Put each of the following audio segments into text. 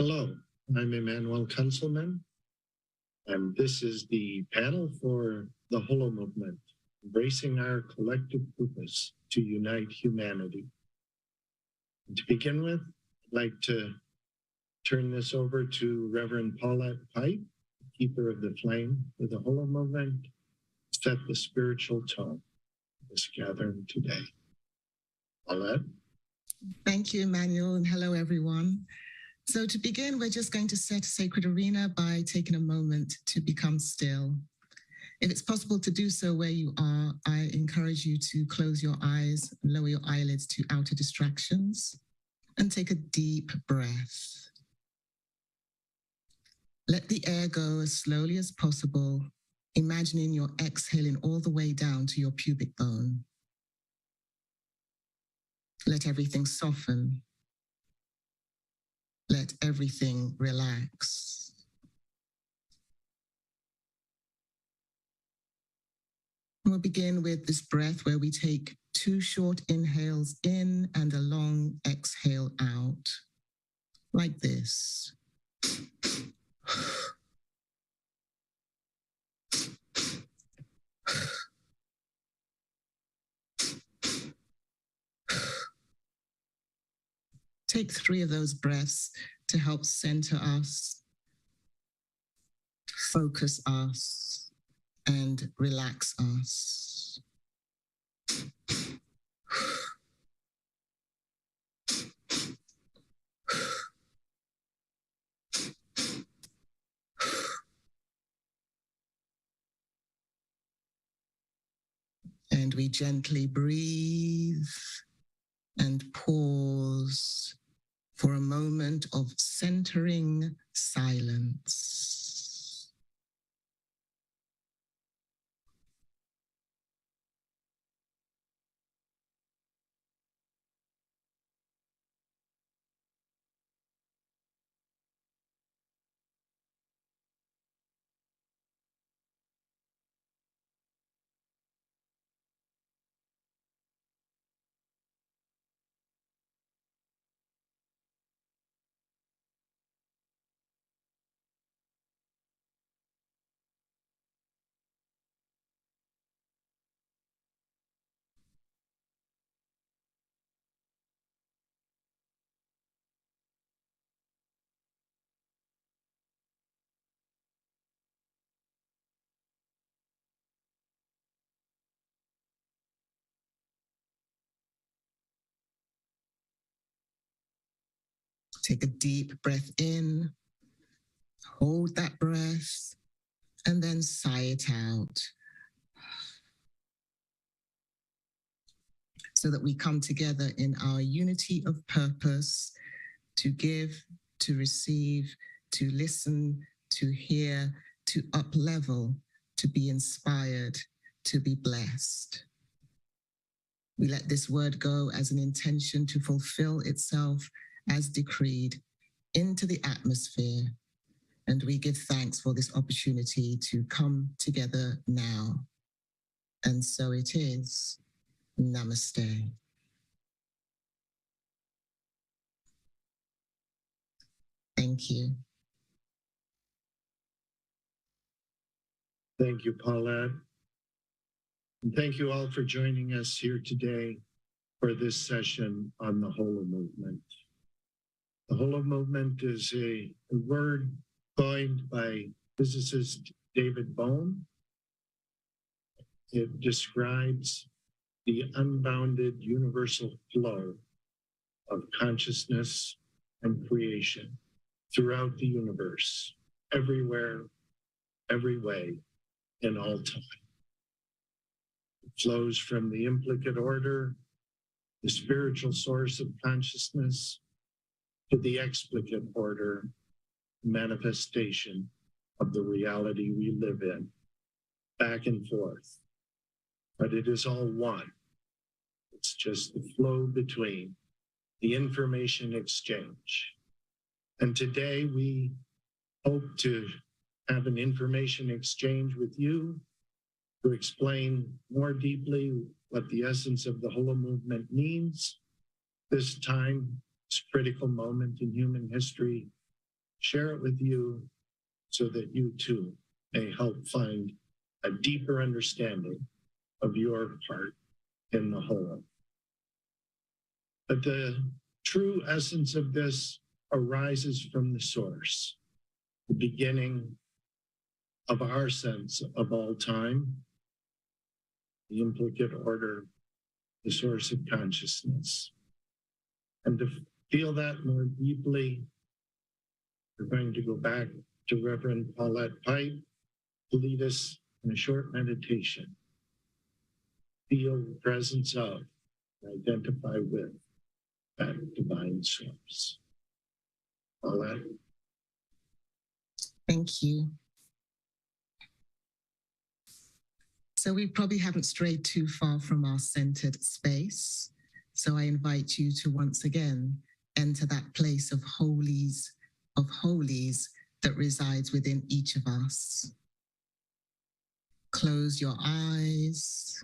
Hello, I'm Emanuel Kuntzelman, and this is the panel for the Holomovement, embracing our collective purpose to unite humanity. And to begin with, I'd like to turn this over to Reverend Paulette Pipe, keeper of the flame for the Holomovement, set the spiritual tone of this gathering today. Paulette? Thank you, Emanuel, and hello, everyone. So to begin, we're just going to set a sacred arena by taking a moment to become still. If it's possible to do so where you are, I encourage you to close your eyes, lower your eyelids to outer distractions, and take a deep breath. Let the air go as slowly as possible, imagining you're exhaling all the way down to your pubic bone. Let everything soften. Let everything relax. We'll begin with this breath where we take 2 short inhales in and a long exhale out, like this. Take 3 of those breaths to help center us, focus us, and relax us. And we gently breathe and pause for a moment of centering silence. Take a deep breath in, hold that breath, and then sigh it out. So that we come together in our unity of purpose to give, to receive, to listen, to hear, to up-level, to be inspired, to be blessed. We let this word go as an intention to fulfill itself as decreed into the atmosphere. And we give thanks for this opportunity to come together now. And so it is. Namaste. Thank you. Thank you, Paulette. And thank you all for joining us here today for this session on the Holomovement. The Holomovement is a word coined by physicist David Bohm. It describes the unbounded universal flow of consciousness and creation throughout the universe, everywhere, every way, in all time. It flows from the implicate order, the spiritual source of consciousness, to the explicate order, manifestation of the reality we live in, back and forth. But it is all one. It's just the flow between, the information exchange. And today we hope to have an information exchange with you to explain more deeply what the essence of the Holomovement means. This time, this critical moment in human history, share it with you so that you too may help find a deeper understanding of your part in the whole. But the true essence of this arises from the source, the beginning of our sense of all time, the implicate order, the source of consciousness. And to feel that more deeply, we're going to go back to Reverend Paulette Pipe to lead us in a short meditation. Feel the presence of, identify with that divine source. Paulette. Thank you. So we probably haven't strayed too far from our centered space. So I invite you to once again enter that place of holies that resides within each of us. Close your eyes.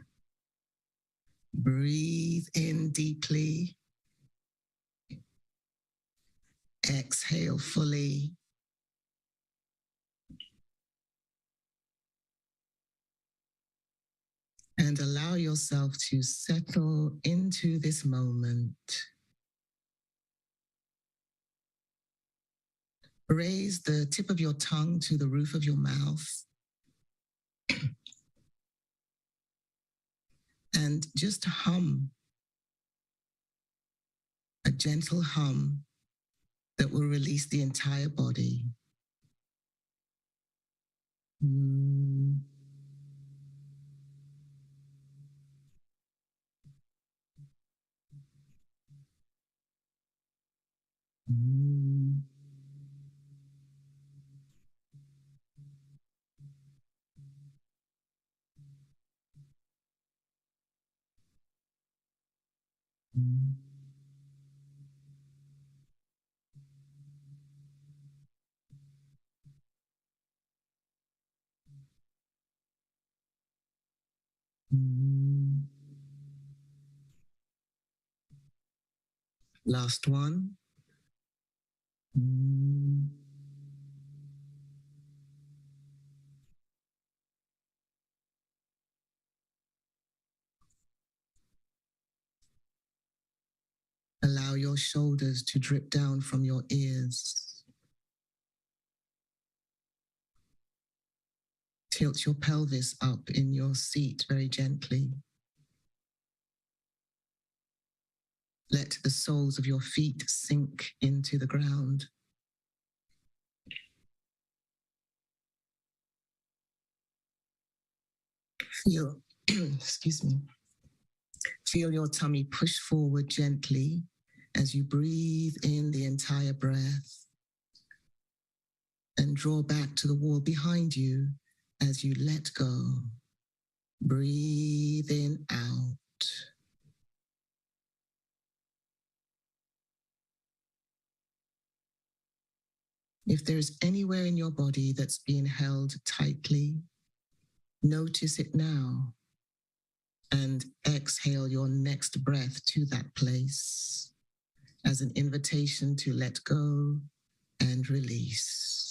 Breathe in deeply. Exhale fully. And allow yourself to settle into this moment. Raise the tip of your tongue to the roof of your mouth. And just hum, a gentle hum that will release the entire body. Last one. Allow your shoulders to drip down from your ears. Tilt your pelvis up in your seat very gently. Let the soles of your feet sink into the ground. Feel, excuse me. Feel your tummy push forward gently as you breathe in the entire breath and draw back to the wall behind you as you let go. Breathe in out. If there's anywhere in your body that's being held tightly, notice it now and exhale your next breath to that place as an invitation to let go and release.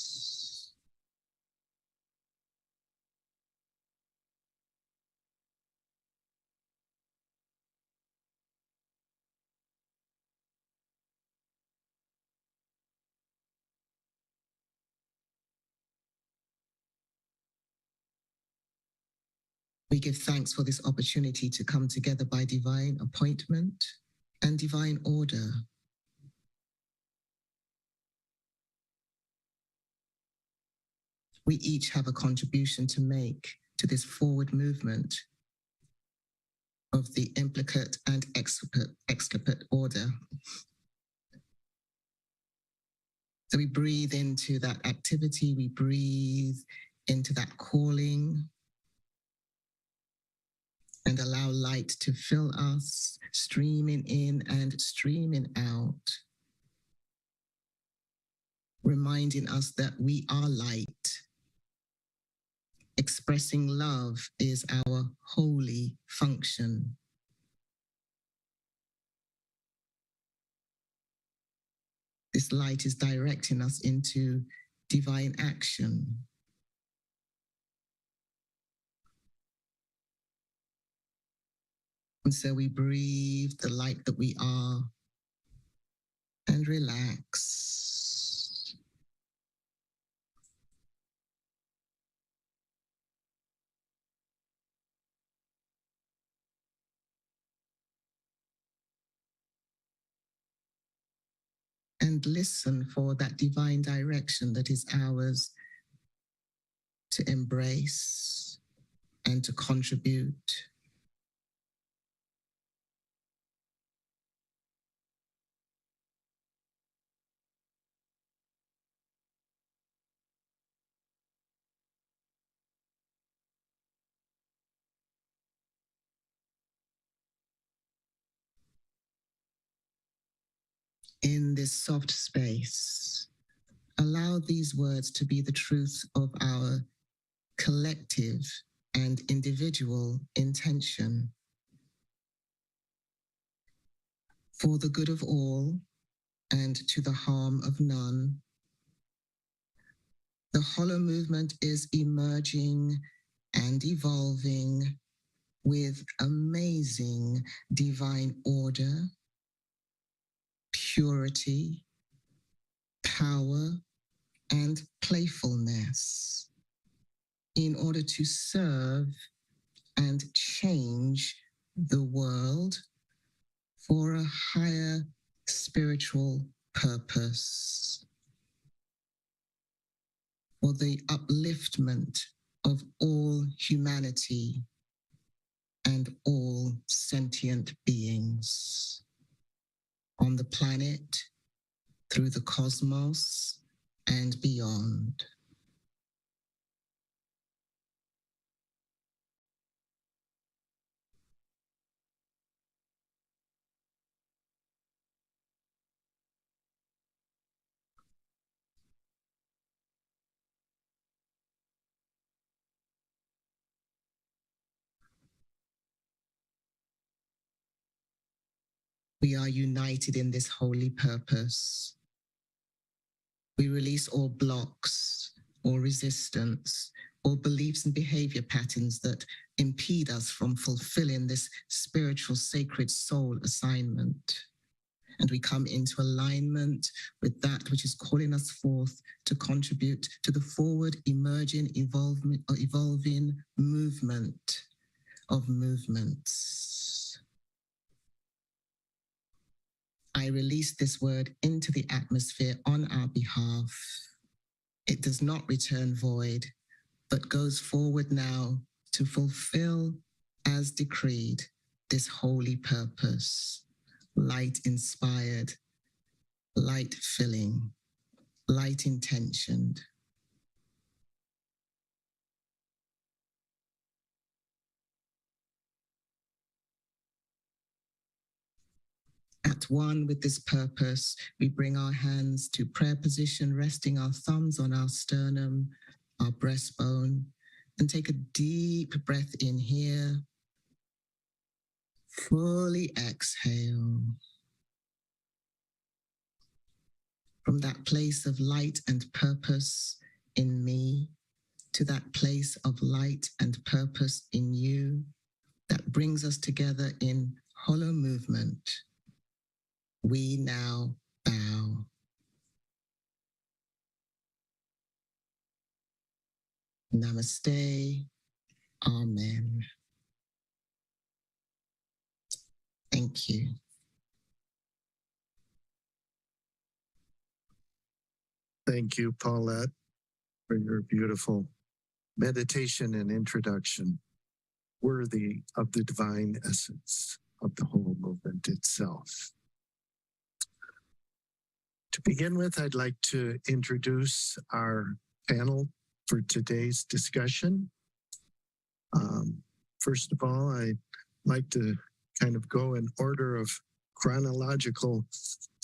We give thanks for this opportunity to come together by divine appointment and divine order. We each have a contribution to make to this forward movement of the implicate and explicate order. So we breathe into that activity, we breathe into that calling, and allow light to fill us, streaming in and streaming out, reminding us that we are light. Expressing love is our holy function. This light is directing us into divine action. And so we breathe the light that we are and relax. And listen for that divine direction that is ours to embrace and to contribute. In this soft space, allow these words to be the truth of our collective and individual intention. For the good of all and to the harm of none, the Holomovement is emerging and evolving with amazing divine order, purity, power, and playfulness in order to serve and change the world for a higher spiritual purpose, for the upliftment of all humanity and all sentient beings on the planet, through the cosmos, and beyond. We are united in this holy purpose. We release all blocks, all resistance, all beliefs and behavior patterns that impede us from fulfilling this spiritual sacred soul assignment. And we come into alignment with that which is calling us forth to contribute to the forward emerging evolving movement of movements. I release this word into the atmosphere on our behalf. It does not return void, but goes forward now to fulfill, as decreed, this holy purpose, light inspired, light filling, light intentioned. At one with this purpose, we bring our hands to prayer position, resting our thumbs on our sternum, our breastbone, and take a deep breath in here. Fully exhale. From that place of light and purpose in me to that place of light and purpose in you that brings us together in Holomovement. We now bow. Namaste. Amen. Thank you. Thank you, Paulette, for your beautiful meditation and introduction, worthy of the divine essence of the Holomovement itself. To begin with, I'd like to introduce our panel for today's discussion. First of all, I'd like to kind of go in order of chronological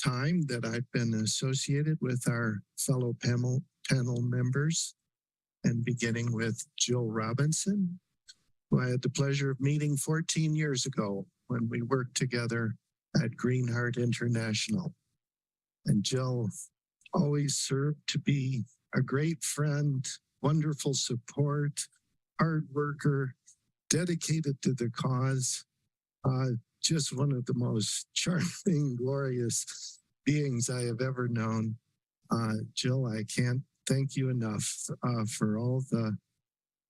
time that I've been associated with our fellow panel members, and beginning with Jill Robinson, who I had the pleasure of meeting 14 years ago when we worked together at Greenheart International. And Jill always served to be a great friend, wonderful support, hard worker, dedicated to the cause. Just one of the most charming, glorious beings I have ever known. Jill, I can't thank you enough for all the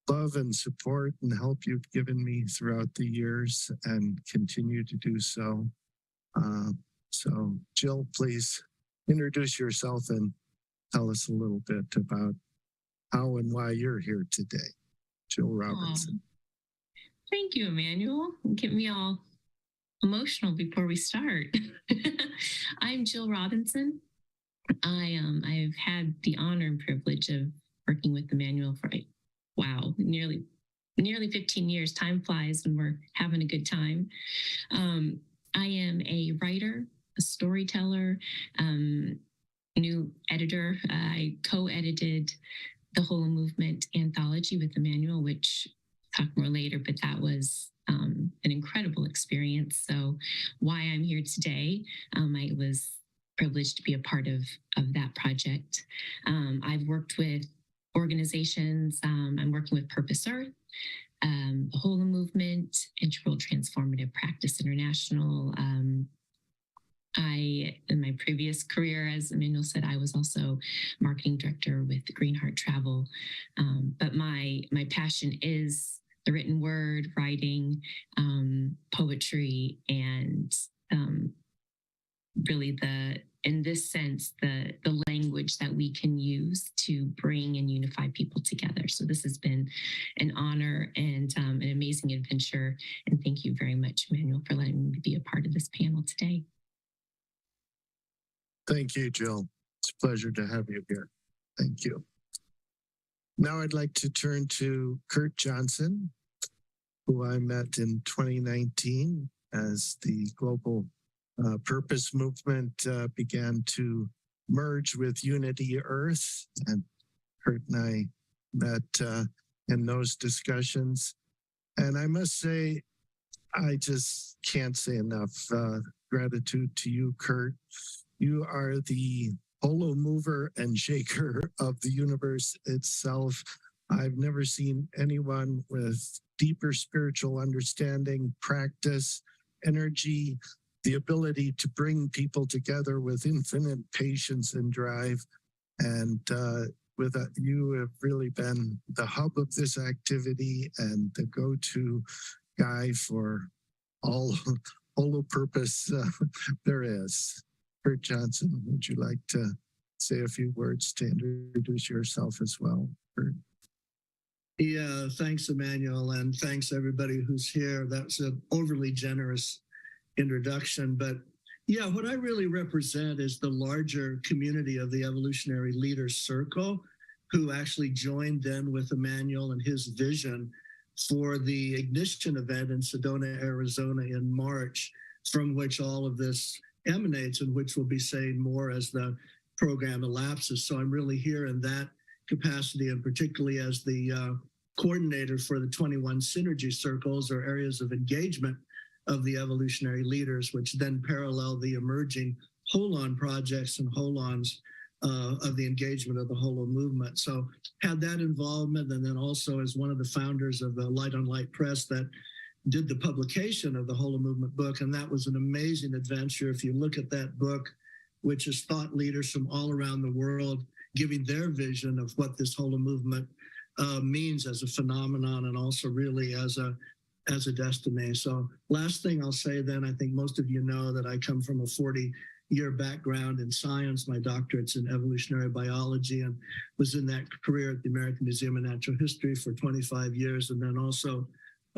love and support and help you've given me throughout the years and continue to do so. So Jill, please introduce yourself and tell us a little bit about how and why you're here today. Jill Robinson. Thank you, Emanuel. Get me all emotional before we start. I'm Jill Robinson. I've had the honor and privilege of working with Emanuel for nearly 15 years. Time flies when we're having a good time. I am a writer, a storyteller, new editor. I co-edited the Holomovement anthology with Emanuel, which I'll talk more later, but that was an incredible experience. So why I'm here today, I was privileged to be a part of that project. I've worked with organizations. I'm working with Purpose Earth, the Holomovement, Integral Transformative Practice International. In my previous career, as Emanuel said, I was also marketing director with Greenheart Travel. But my passion is the written word, writing, poetry, and really in this sense, the language that we can use to bring and unify people together. So this has been an honor and an amazing adventure. And thank you very much, Emanuel, for letting me be a part of this panel today. Thank you, Jill. It's a pleasure to have you here. Thank you. Now I'd like to turn to Kurt Johnson, who I met in 2019 as the global purpose movement began to merge with Unity Earth. And Kurt and I met in those discussions. And I must say, I just can't say enough gratitude to you, Kurt. You are the holo mover and shaker of the universe itself. I've never seen anyone with deeper spiritual understanding, practice, energy, the ability to bring people together with infinite patience and drive. And you have really been the hub of this activity and the go-to guy for all holo purpose there is. Kurt Johnson, would you like to say a few words to introduce yourself as well, Kurt? Yeah, thanks, Emanuel, and thanks everybody who's here. That's an overly generous introduction, but yeah, what I really represent is the larger community of the Evolutionary Leaders Circle, who actually joined then with Emanuel and his vision for the ignition event in Sedona, Arizona in March, from which all of this emanates and which we'll be saying more as the program elapses. So I'm really here in that capacity, and particularly as the coordinator for the 21 synergy circles or areas of engagement of the evolutionary leaders, which then parallel the emerging Holon projects and Holons of the engagement of the Holo movement. So had that involvement, and then also as one of the founders of the Light on Light Press that did the publication of the Holo Movement book, and that was an amazing adventure. If you look at that book, which is thought leaders from all around the world giving their vision of what this Holo Movement means as a phenomenon and also really as a destiny. So last thing I'll say then, I think most of you know that I come from a 40-year background in science. My doctorate's in evolutionary biology, and was in that career at the American Museum of Natural History for 25 years, and then also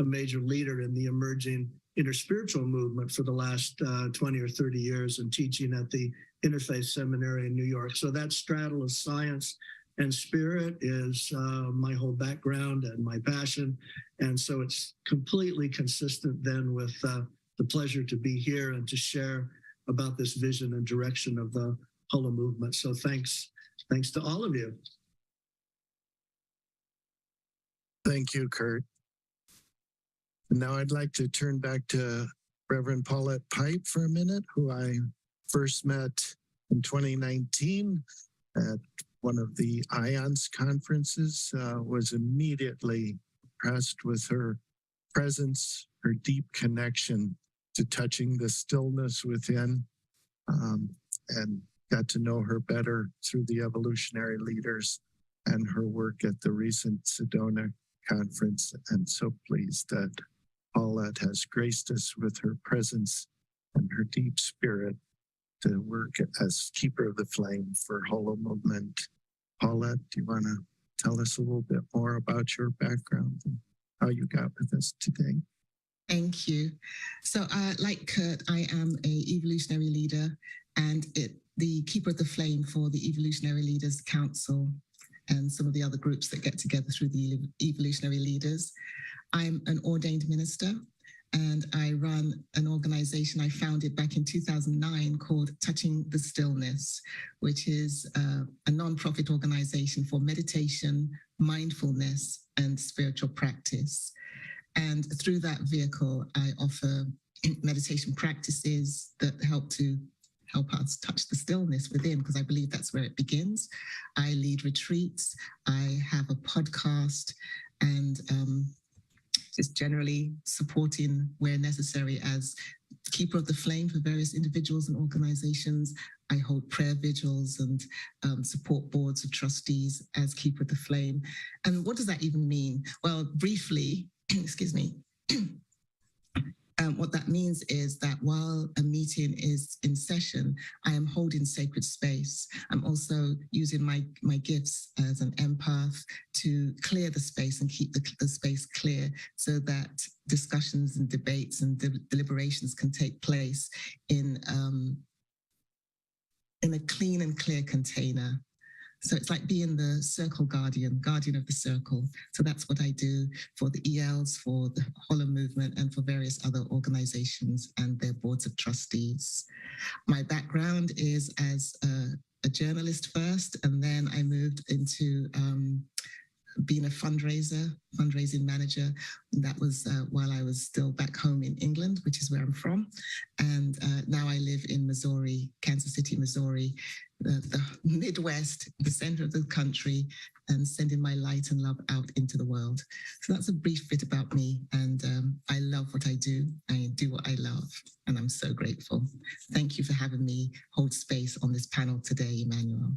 a major leader in the emerging interspiritual movement for the last 20 or 30 years, and teaching at the Interfaith Seminary in New York. So that straddle of science and spirit is my whole background and my passion. And so it's completely consistent then with the pleasure to be here and to share about this vision and direction of the Holo movement. So thanks to all of you. Thank you, Kurt. Now I'd like to turn back to Reverend Paulette Pipe for a minute, who I first met in 2019 at one of the IONS conferences, was immediately impressed with her presence, her deep connection to touching the stillness within, and got to know her better through the evolutionary leaders and her work at the recent Sedona conference. I'm so pleased that Paulette has graced us with her presence and her deep spirit to work as keeper of the flame for Holomovement. Paulette, do you want to tell us a little bit more about your background and how you got with us today? Thank you. So like Kurt, I am a evolutionary leader and the keeper of the flame for the Evolutionary Leaders Council and some of the other groups that get together through the evolutionary leaders. I'm an ordained minister and I run an organization I founded back in 2009 called Touching the Stillness, which is a nonprofit organization for meditation, mindfulness, and spiritual practice. And through that vehicle, I offer meditation practices that help us touch the stillness within, because I believe that's where it begins. I lead retreats, I have a podcast, and just generally supporting where necessary as keeper of the flame for various individuals and organizations. I hold prayer vigils and support boards of trustees as keeper of the flame. And what does that even mean? Well, briefly, excuse me, what that means is that while a meeting is in session, I am holding sacred space. I'm also using my gifts as an empath to clear the space and keep the space clear so that discussions and debates and deliberations can take place in a clean and clear container. So it's like being the circle guardian of the circle. So that's what I do for the ELs, for the Holomovement, and for various other organizations and their boards of trustees. My background is as a journalist first, and then I moved into being a fundraising manager. That was while I was still back home in England, which is where I'm from. And now I live in Missouri, Kansas City, Missouri, the Midwest, the center of the country, and sending my light and love out into the world. So that's a brief bit about me. And I love what I do. I do what I love. And I'm so grateful. Thank you for having me hold space on this panel today, Emanuel.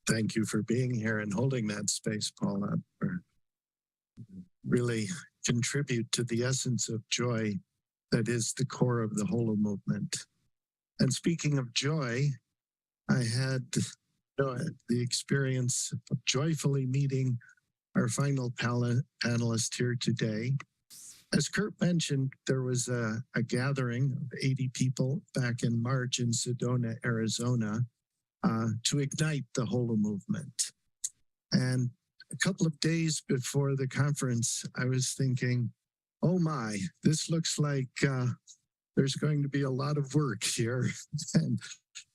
Thank you for being here and holding that space, Paula. Really contribute to the essence of joy that is the core of the Holomovement. And speaking of joy, I had the experience of joyfully meeting our final panelist here today. As Kurt mentioned, there was a gathering of 80 people back in March in Sedona, Arizona, to ignite the Holomovement. And a couple of days before the conference, I was thinking, oh my, this looks like there's going to be a lot of work here. And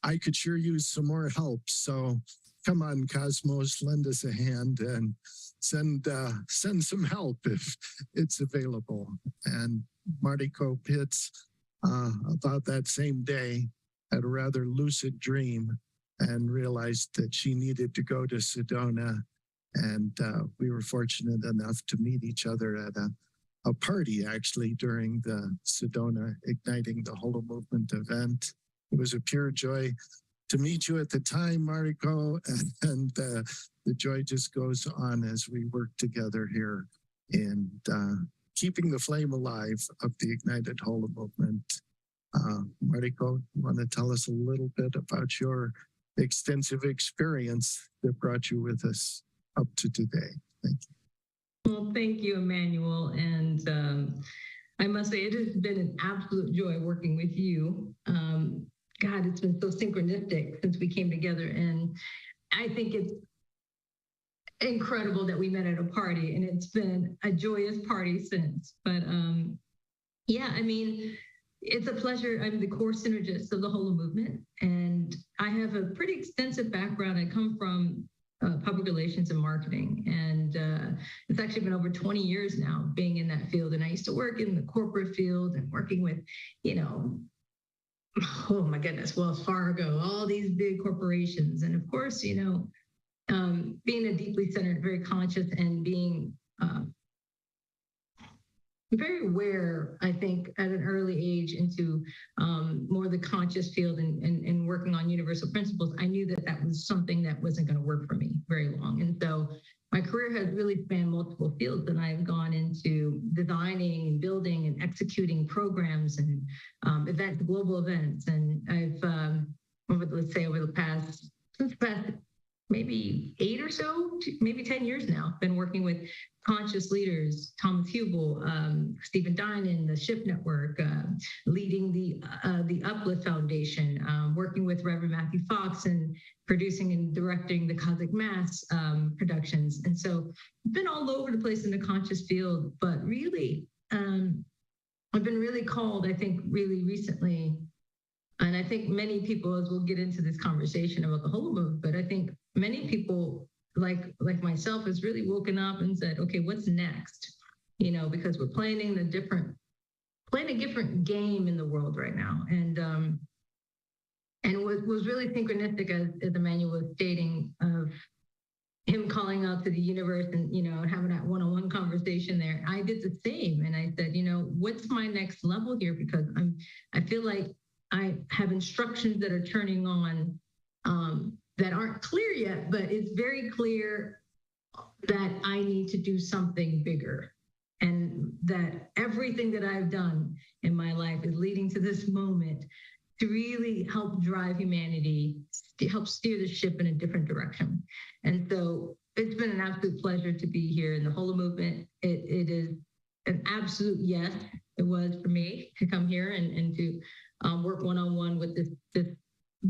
I could sure use some more help. So come on, Cosmos, lend us a hand and send some help if it's available. And Mariko Pitts, about that same day, had a rather lucid dream and realized that she needed to go to Sedona. And we were fortunate enough to meet each other at a party, actually, during the Sedona Igniting the Holomovement event. It was a pure joy to meet you at the time, Mariko, and the joy just goes on as we work together here in keeping the flame alive of the Ignited Holomovement. Mariko, you want to tell us a little bit about your extensive experience that brought you with us up to today? Thank you. Well, thank you, Emanuel. And I must say, it has been an absolute joy working with you. God, it's been so synchronistic since we came together. And I think it's incredible that we met at a party, and it's been a joyous party since. But yeah, I mean, it's a pleasure. I'm the core synergist of the Holomovement, and I have a pretty extensive background. I come from public relations and marketing, and it's actually been over 20 years now being in that field. And I used to work in the corporate field and working with, oh my goodness, Wells Fargo, all these big corporations. And of course, being a deeply centered, very conscious, and being very aware, I think, at an early age into more the conscious field and working on universal principles, I knew that that was something that wasn't going to work for me very long. And so my career has really spanned multiple fields, and I've gone into designing and building and executing programs and events, global events. And let's say over the past, since the past maybe 8 or so, maybe 10 years now, been working with conscious leaders, Thomas Hubel, Stephen Dinan, the Shift Network, leading the Uplift Foundation, working with Reverend Matthew Fox and producing and directing the Cosmic Mass productions. And so I've been all over the place in the conscious field, but really, I've been really called, I think, really recently. And I think many people, as we'll get into this conversation about the Holomovement, but I think many people like myself has really woken up and said, okay, what's next? Because we're playing a different game in the world right now. And what was really synchronistic, as Emanuel was stating, of him calling out to the universe and having that one-on-one conversation there. I did the same, and I said, what's my next level here? Because I feel like I have instructions that are turning on that aren't clear yet, but it's very clear that I need to do something bigger, and that everything that I've done in my life is leading to this moment to really help drive humanity, help steer the ship in a different direction. And so it's been an absolute pleasure to be here in the Holomovement. It is an absolute yes, it was for me to come here and to work one-on-one with this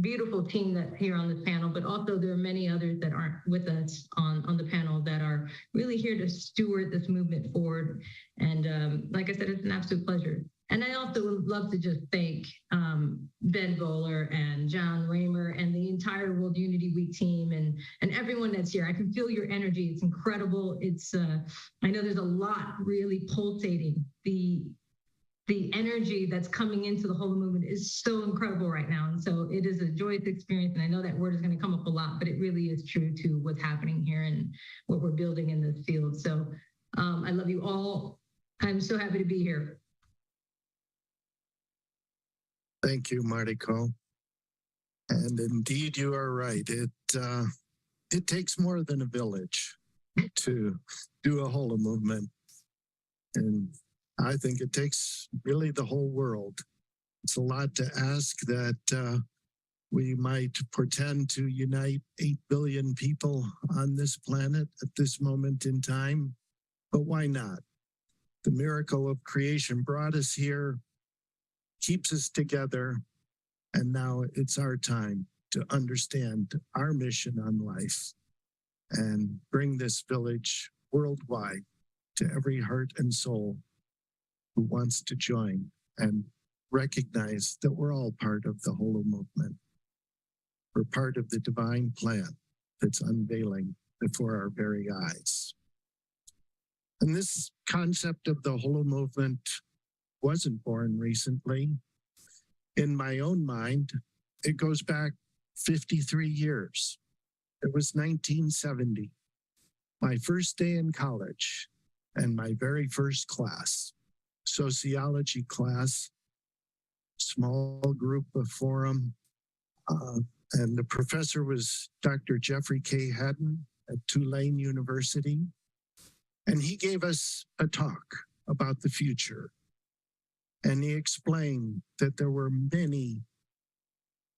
beautiful team that's here on this panel, but also there are many others that aren't with us on the panel that are really here to steward this movement forward. And like I said, it's an absolute pleasure. And I also would love to just thank Ben Bowler and John Raymer and the entire World Unity Week team and everyone that's here. I can feel your energy. It's incredible. It's I know there's a lot really pulsating. The energy that's coming into the Holomovement is so incredible right now. And so it is a joyous experience. And I know that word is going to come up a lot, but it really is true to what's happening here and what we're building in this field. So I love you all. I'm so happy to be here. Thank you, Mariko. And indeed, you are right. It takes more than a village to do a Holomovement. And I think it takes really the whole world. It's a lot to ask that we might pretend to unite 8 billion people on this planet at this moment in time, but why not? The miracle of creation brought us here, keeps us together, and now it's our time to understand our mission on life and bring this village worldwide to every heart and soul who wants to join and recognize that we're all part of the Holomovement. We're part of the divine plan that's unveiling before our very eyes. And this concept of the Holomovement wasn't born recently. In my own mind, it goes back 53 years. It was 1970, my first day in college and my very first class, sociology class, small group of forum. And the professor was Dr. Jeffrey K. Haddon at Tulane University. And he gave us a talk about the future. And he explained that there were many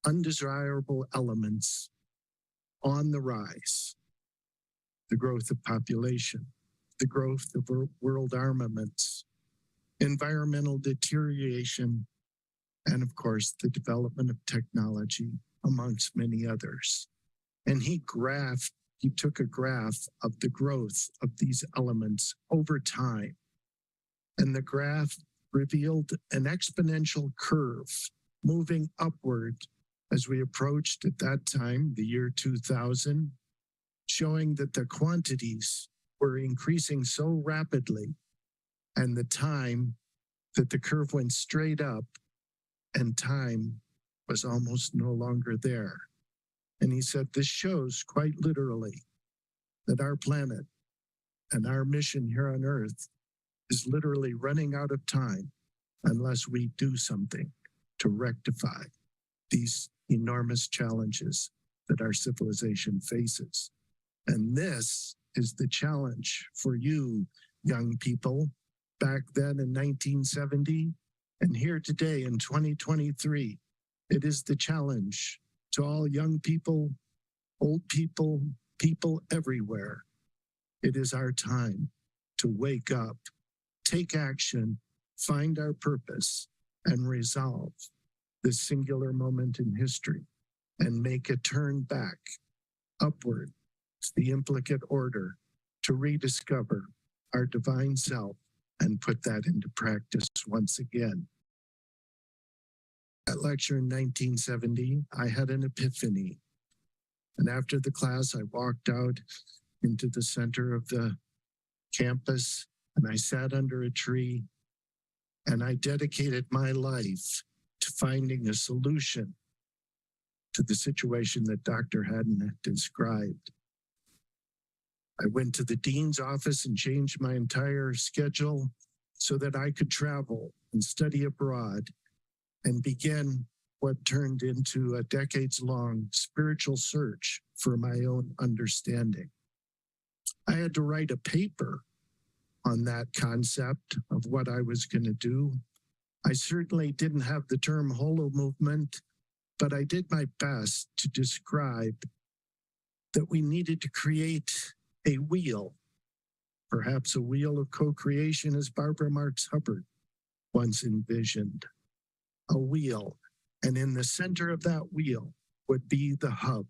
undesirable elements on the rise. The growth of population, the growth of world armaments, environmental deterioration, and of course, the development of technology, amongst many others. And he took a graph of the growth of these elements over time. And the graph revealed an exponential curve moving upward as we approached at that time, the year 2000, showing that the quantities were increasing so rapidly and the time that the curve went straight up and time was almost no longer there. And he said, this shows quite literally that our planet and our mission here on Earth is literally running out of time unless we do something to rectify these enormous challenges that our civilization faces. And this is the challenge for you, young people, back then in 1970 and here today in 2023. It is the challenge to all young people, old people, people everywhere. It is our time to wake up, take action, find our purpose, and resolve this singular moment in history and make a turn back upward to the implicate order to rediscover our divine self and put that into practice once again. At lecture in 1970, I had an epiphany. And after the class, I walked out into the center of the campus and I sat under a tree and I dedicated my life to finding a solution to the situation that Dr. Haddon had described. I went to the dean's office and changed my entire schedule so that I could travel and study abroad and begin what turned into a decades-long spiritual search for my own understanding. I had to write a paper on that concept of what I was going to do. I certainly didn't have the term Holomovement, but I did my best to describe that we needed to create a wheel, perhaps a wheel of co-creation as Barbara Marx Hubbard once envisioned. A wheel, and in the center of that wheel would be the hub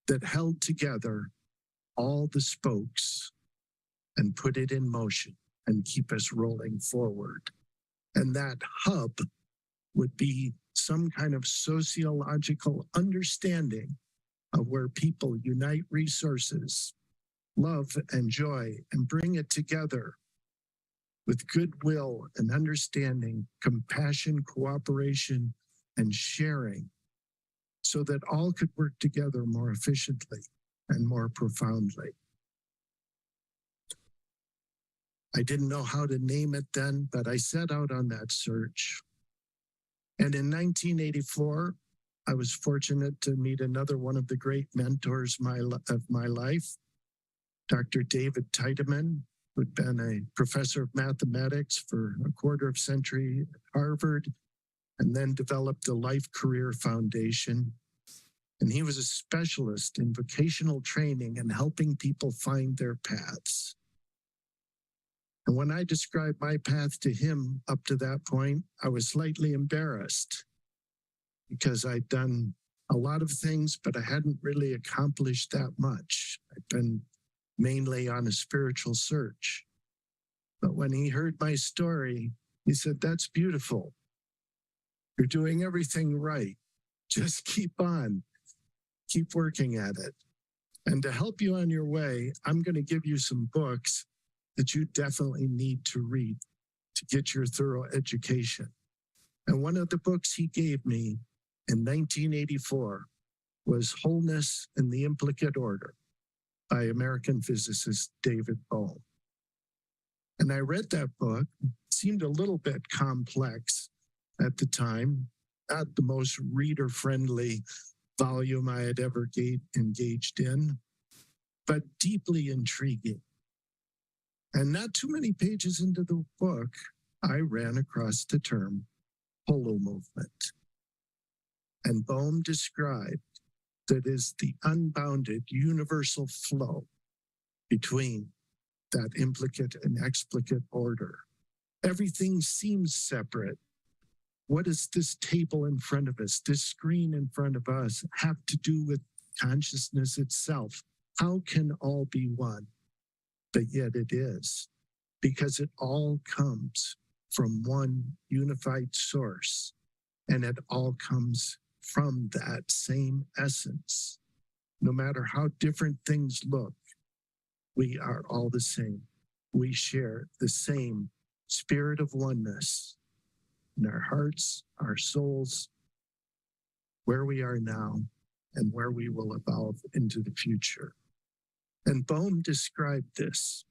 that held together all the spokes and put it in motion and keep us rolling forward. And that hub would be some kind of sociological understanding of where people unite resources, love and joy, and bring it together with goodwill and understanding, compassion, cooperation, and sharing, so that all could work together more efficiently and more profoundly. I didn't know how to name it then, but I set out on that search. And in 1984, I was fortunate to meet another one of the great mentors of my life, Dr. David Tiedemann, who'd been a professor of mathematics for a quarter of a century at Harvard, and then developed the Life Career Foundation. And he was a specialist in vocational training and helping people find their paths. And when I described my path to him up to that point, I was slightly embarrassed because I'd done a lot of things, but I hadn't really accomplished that much. I'd been mainly on a spiritual search. But when he heard my story, he said, "That's beautiful. You're doing everything right. Just keep on. Keep working at it. And to help you on your way, I'm going to give you some books that you definitely need to read to get your thorough education." And one of the books he gave me in 1984 was Wholeness in the Implicate Order by American physicist David Bohm. And I read that book. It seemed a little bit complex at the time, not the most reader-friendly volume I had ever engaged in, but deeply intriguing. And not too many pages into the book, I ran across the term Holomovement. And Bohm described that is the unbounded universal flow between that implicate and explicate order. Everything seems separate. What does this table in front of us, this screen in front of us, have to do with consciousness itself? How can all be one? But yet it is, because it all comes from one unified source, and it all comes from that same essence. No matter how different things look, we are all the same. We share the same spirit of oneness in our hearts, our souls, where we are now and where we will evolve into the future. And Bohm described this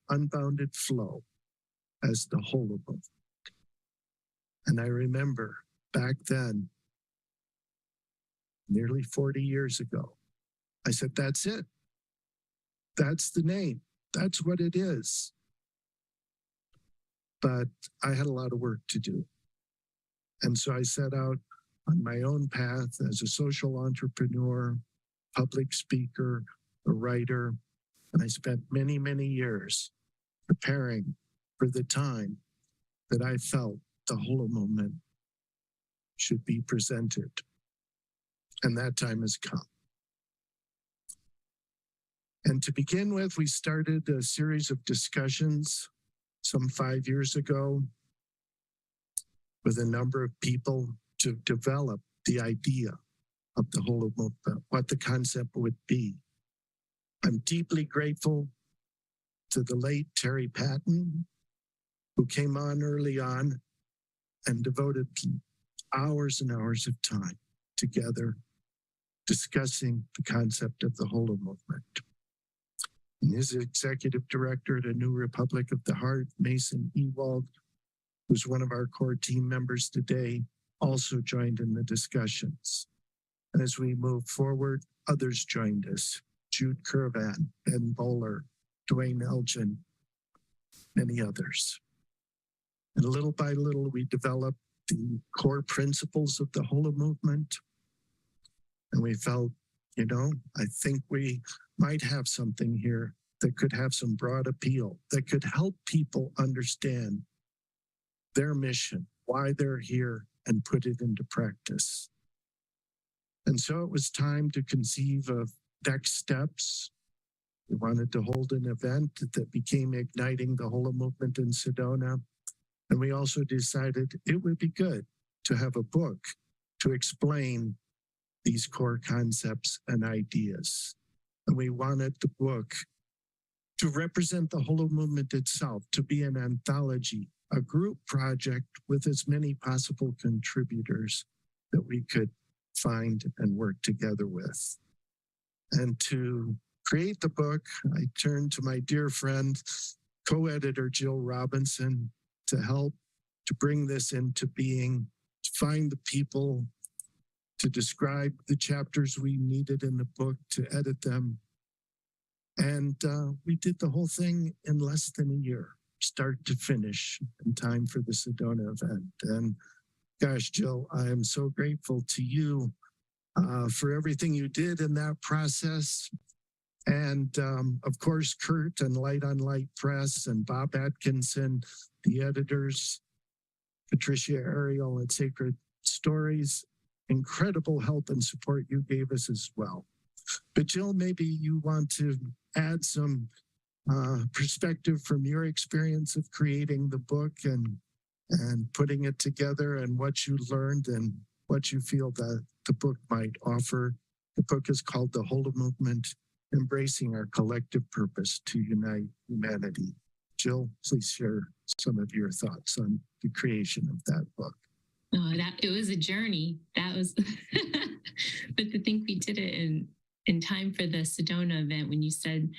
unbounded flow as the Holomovement. And I remember back then, nearly 40 years ago, I said, that's it. That's the name. That's what it is. But I had a lot of work to do. And so I set out on my own path as a social entrepreneur, public speaker, a writer, and I spent many, many years preparing for the time that I felt the Holomovement should be presented. And that time has come. And to begin with, we started a series of discussions some 5 years ago with a number of people to develop the idea of the Holomovement, what the concept would be. I'm deeply grateful to the late Terry Patton, who came on early on and devoted hours and hours of time together discussing the concept of the Holomovement. And his executive director at A New Republic of the Heart, Mason Ewald, who's one of our core team members today, also joined in the discussions. And as we move forward, others joined us. Jude Curvan, Ben Bowler, Dwayne Elgin, many others. And little by little, we developed the core principles of the Holomovement. And we felt, I think we might have something here that could have some broad appeal, that could help people understand their mission, why they're here, and put it into practice. And so it was time to conceive of next steps. We wanted to hold an event that became Igniting the Holomovement in Sedona. And we also decided it would be good to have a book to explain these core concepts and ideas. And we wanted the book to represent the Holomovement itself, to be an anthology, a group project with as many possible contributors that we could find and work together with. And to create the book, I turned to my dear friend, co-editor Jill Robinson, to help to bring this into being, to find the people, to describe the chapters we needed in the book, to edit them. And we did the whole thing in less than a year, start to finish, in time for the Sedona event. And gosh, Jill, I am so grateful to you for everything you did in that process. And of course, Kurt and Light on Light Press and Bob Atkinson, the editors, Patricia Ariel at Sacred Stories, incredible help and support you gave us as well. But Jill, maybe you want to add some perspective from your experience of creating the book and putting it together, and what you learned and what you feel that the book might offer. The book is called The Holomovement, Embracing Our Collective Purpose to Unite Humanity. Jill, please share some of your thoughts on the creation of that book. Oh, it was a journey. That was, but to think we did it in time for the Sedona event, when you said,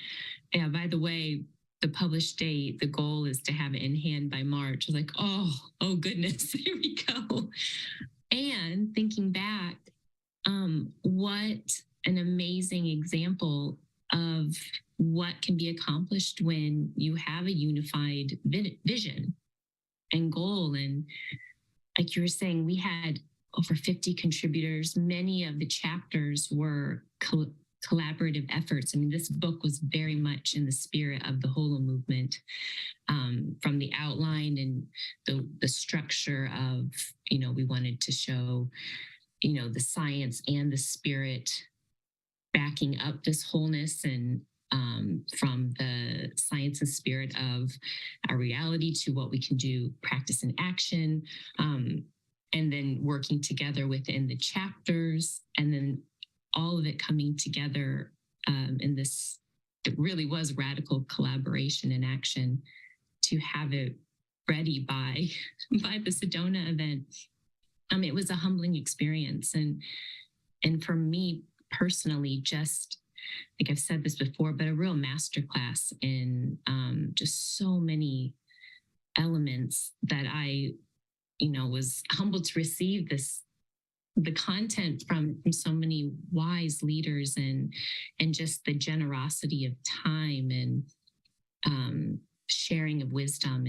yeah, by the way, the published date, the goal is to have it in hand by March. I was like, oh goodness, here we go. And thinking back, what an amazing example of what can be accomplished when you have a unified vision and goal. And like you were saying, we had over 50 contributors. Many of the chapters were collaborative efforts. I mean, this book was very much in the spirit of the Holomovement, from the outline and the structure of, we wanted to show, the science and the spirit backing up this wholeness, and from the science and spirit of our reality to what we can do, practice and action, and then working together within the chapters, and then all of it coming together in this, it really was radical collaboration and action to have it ready by the Sedona event. it was a humbling experience. And for me personally, just like I've said this before, but a real masterclass in just so many elements that I, was humbled to receive the content from so many wise leaders and just the generosity of time and sharing of wisdom.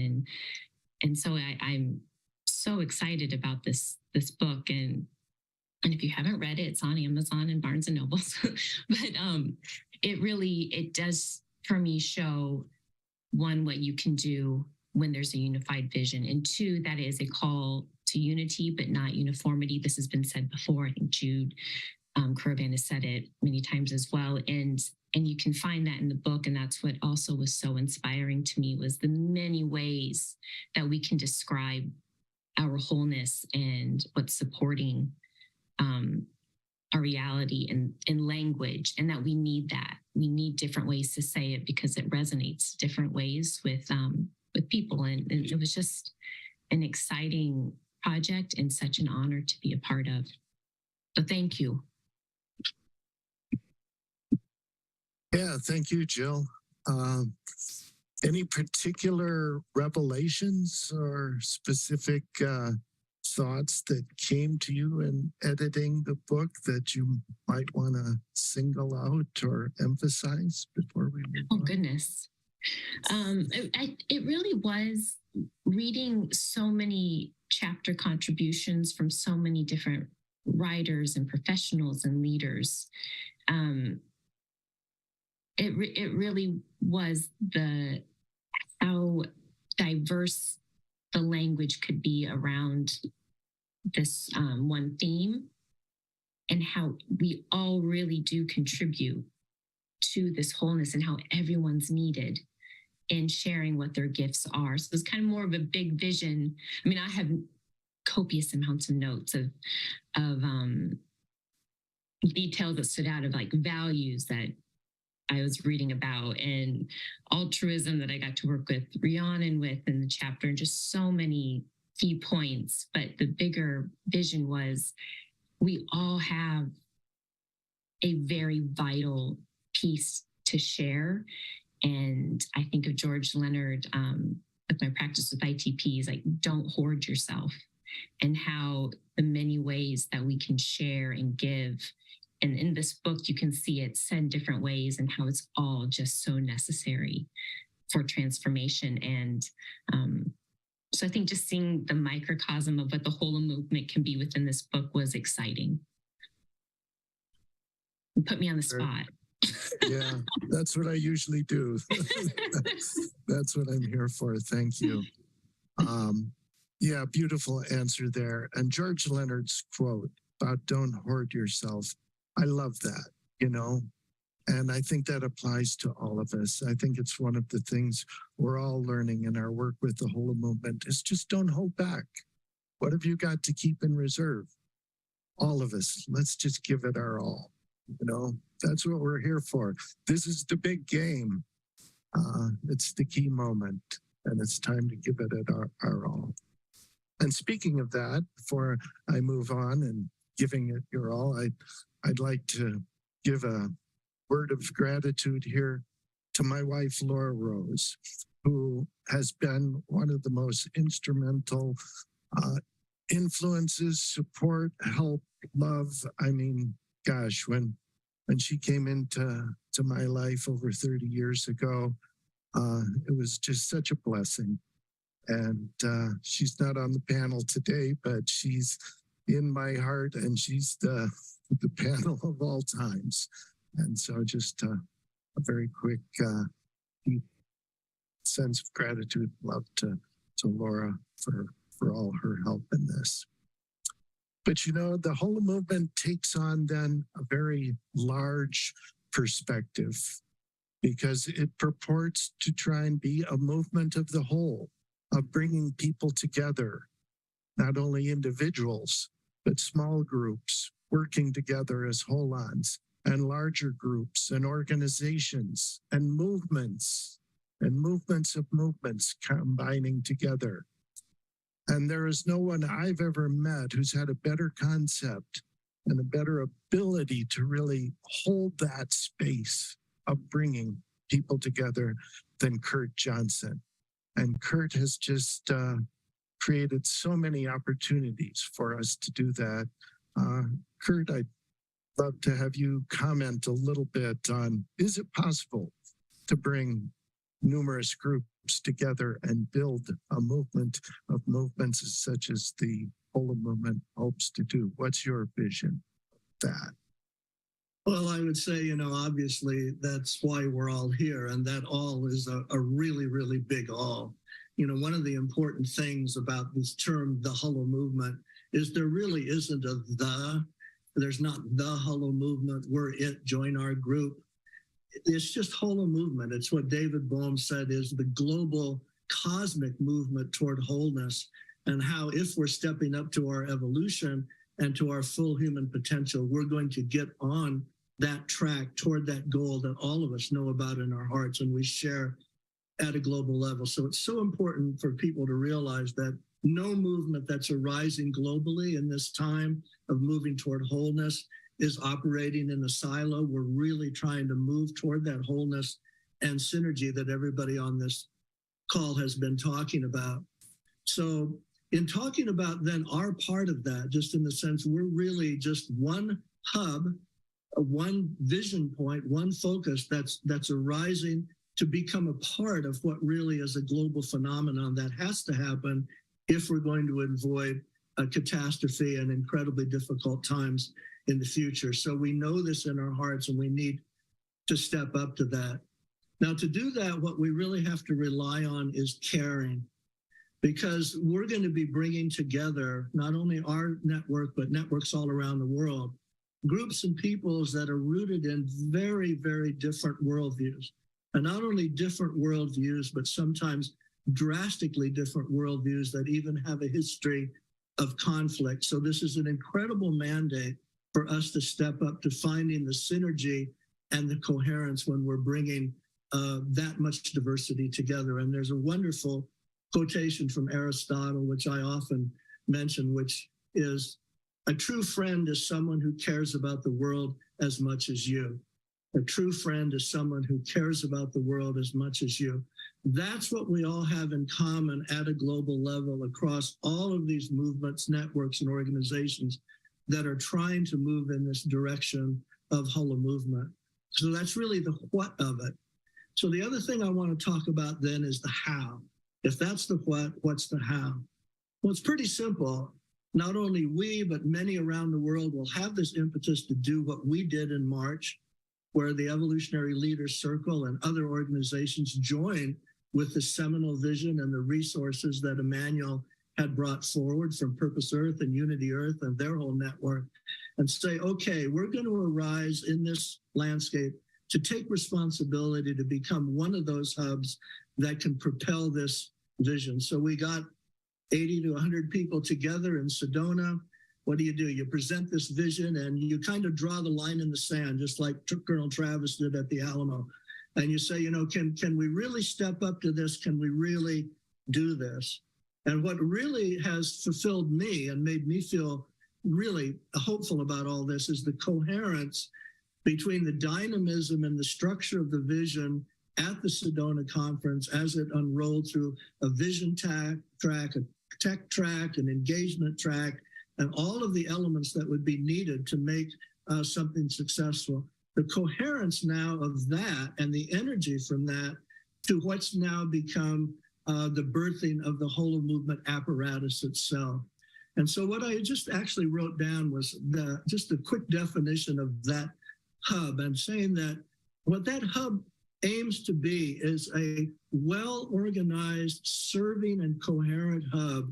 And so I'm so excited about this book. And if you haven't read it, it's on Amazon and Barnes and Nobles. But it does for me show, one, what you can do when there's a unified vision, and two, that is a call to unity, but not uniformity. This has been said before. I think Jude Curban has said it many times as well. And you can find that in the book. And that's what also was so inspiring to me, was the many ways that we can describe our wholeness and what's supporting our reality in language, and that we need that. We need different ways to say it because it resonates different ways with people. And it was just an exciting project and such an honor to be a part of. So thank you. Yeah, thank you, Jill. Any particular revelations or specific thoughts that came to you in editing the book that you might want to single out or emphasize before we move on? Oh, goodness. It really was reading so many chapter contributions from so many different writers and professionals and leaders. It really was how diverse the language could be around this one theme, and how we all really do contribute to this wholeness, and how everyone's needed in sharing what their gifts are. So it's kind of more of a big vision. I mean, I have copious amounts of notes of details that stood out, of like values that I was reading about, and altruism that I got to work with Rhiannon with in the chapter, and just so many key points. But the bigger vision was, we all have a very vital piece to share. And I think of George Leonard with my practice with ITPs, like, don't hoard yourself, and how the many ways that we can share and give. And in this book, you can see it said different ways, and how it's all just so necessary for transformation. And so I think just seeing the microcosm of what the Holomovement can be within this book was exciting. It put me on the spot. Yeah, that's what I usually do. That's what I'm here for. Thank you. Yeah, beautiful answer there. And George Leonard's quote about don't hoard yourself, I love that, and I think that applies to all of us. I think it's one of the things we're all learning in our work with the Holomovement is just don't hold back. What have you got to keep in reserve? All of us, let's just give it our all. That's what we're here for. This is the big game. It's the key moment, and it's time to give it our all. And speaking of that, before I move on and giving it your all, I'd like to give a word of gratitude here to my wife, Laura Rose, who has been one of the most instrumental influences, support, help, love. I mean, gosh, when she came into my life over 30 years ago, it was just such a blessing. And she's not on the panel today, but she's in my heart, and she's the panel of all times. And so just a very quick, deep sense of gratitude, love to Laura for all her help in this. But the Holomovement takes on then a very large perspective, because it purports to try and be a movement of the whole, of bringing people together, not only individuals, but small groups working together as holons, and larger groups and organizations and movements of movements combining together. And there is no one I've ever met who's had a better concept and a better ability to really hold that space of bringing people together than Kurt Johnson. And Kurt has just created so many opportunities for us to do that. Kurt, I'd love to have you comment a little bit on, is it possible to bring numerous groups together and build a movement of movements such as the Holomovement hopes to do? What's your vision of that? Well, I would say, obviously that's why we're all here, and that all is a really, really big all. One of the important things about this term, the Holomovement, is there really isn't a there's not the Holomovement, we're it, join our group. It's just Holomovement. It's what David Bohm said is the global cosmic movement toward wholeness, and how if we're stepping up to our evolution and to our full human potential, we're going to get on that track toward that goal that all of us know about in our hearts and we share at a global level. So it's so important for people to realize that no movement that's arising globally in this time of moving toward wholeness is operating in a silo. We're really trying to move toward that wholeness and synergy that everybody on this call has been talking about. So in talking about then our part of that, just in the sense we're really just one hub, one vision point, one focus that's arising to become a part of what really is a global phenomenon that has to happen if we're going to avoid a catastrophe and incredibly difficult times in the future. So we know this in our hearts and we need to step up to that. Now, to do that, what we really have to rely on is caring, because we're going to be bringing together not only our network, but networks all around the world, groups and peoples that are rooted in very, very different worldviews. And not only different worldviews, but sometimes drastically different worldviews that even have a history of conflict. So this is an incredible mandate for us to step up to finding the synergy and the coherence when we're bringing that much diversity together. And there's a wonderful quotation from Aristotle, which I often mention, which is, a true friend is someone who cares about the world as much as you. A true friend is someone who cares about the world as much as you. That's what we all have in common at a global level across all of these movements, networks, and organizations that are trying to move in this direction of Holomovement. So that's really the what of it. So the other thing I want to talk about then is the how. If that's the what, what's the how? Well, it's pretty simple. Not only we, but many around the world will have this impetus to do what we did in March, where the Evolutionary Leaders Circle and other organizations joined with the seminal vision and the resources that Emanuel had brought forward from Purpose Earth and Unity Earth and their whole network, and say, okay, we're going to arise in this landscape to take responsibility to become one of those hubs that can propel this vision. So we got 80 to 100 people together in Sedona. What do? You present this vision and you kind of draw the line in the sand, just like Colonel Travis did at the Alamo. And you say, can we really step up to this? Can we really do this? And what really has fulfilled me and made me feel really hopeful about all this is the coherence between the dynamism and the structure of the vision at the Sedona conference as it unrolled through a vision track, a tech track, an engagement track, and all of the elements that would be needed to make something successful. The coherence now of that and the energy from that to what's now become the birthing of the Holomovement apparatus itself. And so what I just actually wrote down was just a quick definition of that hub, and saying that what that hub aims to be is a well-organized, serving and coherent hub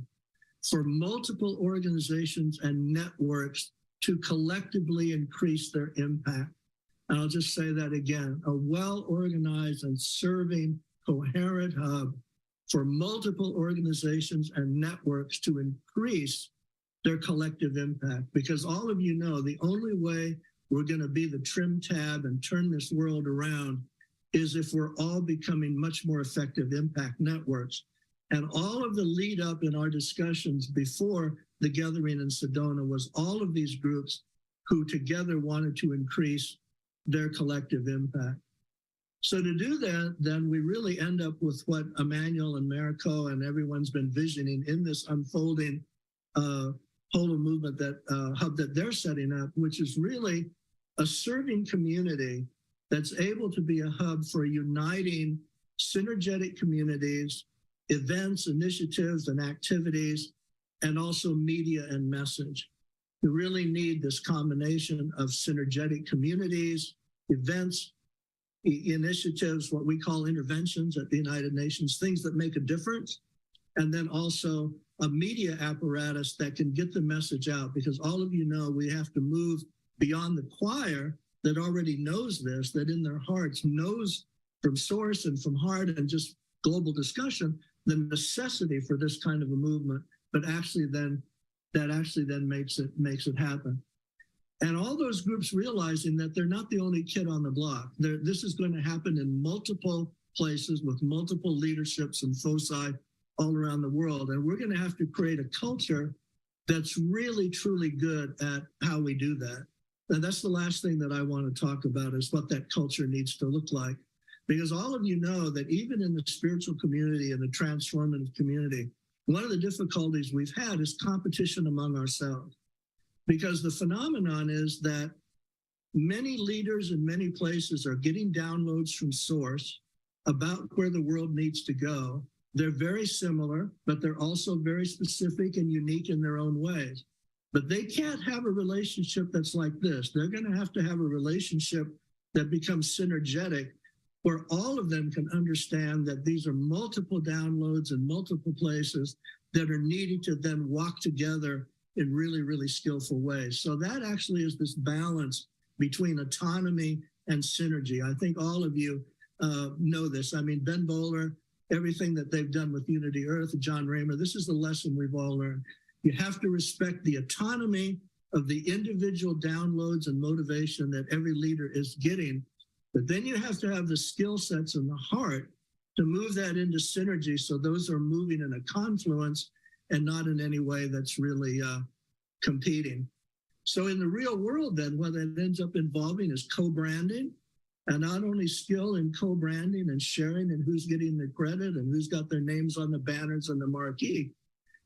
for multiple organizations and networks to collectively increase their impact. And I'll just say that again, a well-organized and serving coherent hub for multiple organizations and networks to increase their collective impact. Because all of you know, the only way we're going to be the trim tab and turn this world around is if we're all becoming much more effective impact networks. And all of the lead up in our discussions before the gathering in Sedona was all of these groups who together wanted to increase their collective impact. So to do that, then we really end up with what Emanuel and Mariko and everyone's been visioning in this unfolding Holomovement that hub that they're setting up, which is really a serving community that's able to be a hub for uniting synergetic communities, events, initiatives, and activities, and also media and message. We really need this combination of synergetic communities, events, initiatives, what we call interventions at the United Nations, things that make a difference, and then also a media apparatus that can get the message out, because all of you know we have to move beyond the choir that already knows this, that in their hearts knows from source and from heart and just global discussion, the necessity for this kind of a movement, but actually then makes it happen. And all those groups realizing that they're not the only kid on the block. This is going to happen in multiple places with multiple leaderships and foci all around the world. And we're going to have to create a culture that's really, truly good at how we do that. And that's the last thing that I want to talk about, is what that culture needs to look like. Because all of you know that even in the spiritual community and the transformative community, one of the difficulties we've had is competition among ourselves. Because the phenomenon is that many leaders in many places are getting downloads from source about where the world needs to go. They're very similar, but they're also very specific and unique in their own ways. But they can't have a relationship that's like this. They're going to have a relationship that becomes synergetic, where all of them can understand that these are multiple downloads in multiple places that are needed to then walk together in really, really skillful ways. So that actually is this balance between autonomy and synergy. I think all of you know this. I mean, Ben Bowler, everything that they've done with Unity Earth, John Raymer, this is the lesson we've all learned. You have to respect the autonomy of the individual downloads and motivation that every leader is getting. But then you have to have the skill sets and the heart to move that into synergy, so those are moving in a confluence and not in any way that's really competing. So in the real world then, what that ends up involving is co-branding, and not only skill in co-branding and sharing and who's getting the credit and who's got their names on the banners and the marquee,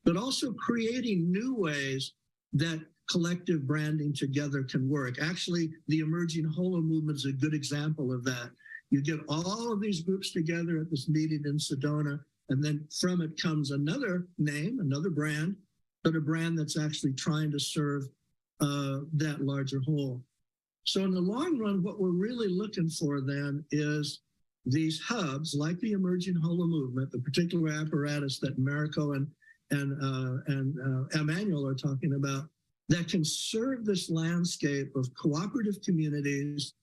but also creating new ways that collective branding together can work. Actually, the emerging Holomovement is a good example of that. You get all of these groups together at this meeting in Sedona, and then from it comes another name, another brand, but a brand that's actually trying to serve that larger whole. So in the long run, what we're really looking for then is these hubs, like the emerging Holomovement, the particular apparatus that Mariko and Emanuel are talking about, that can serve this landscape of cooperative communities,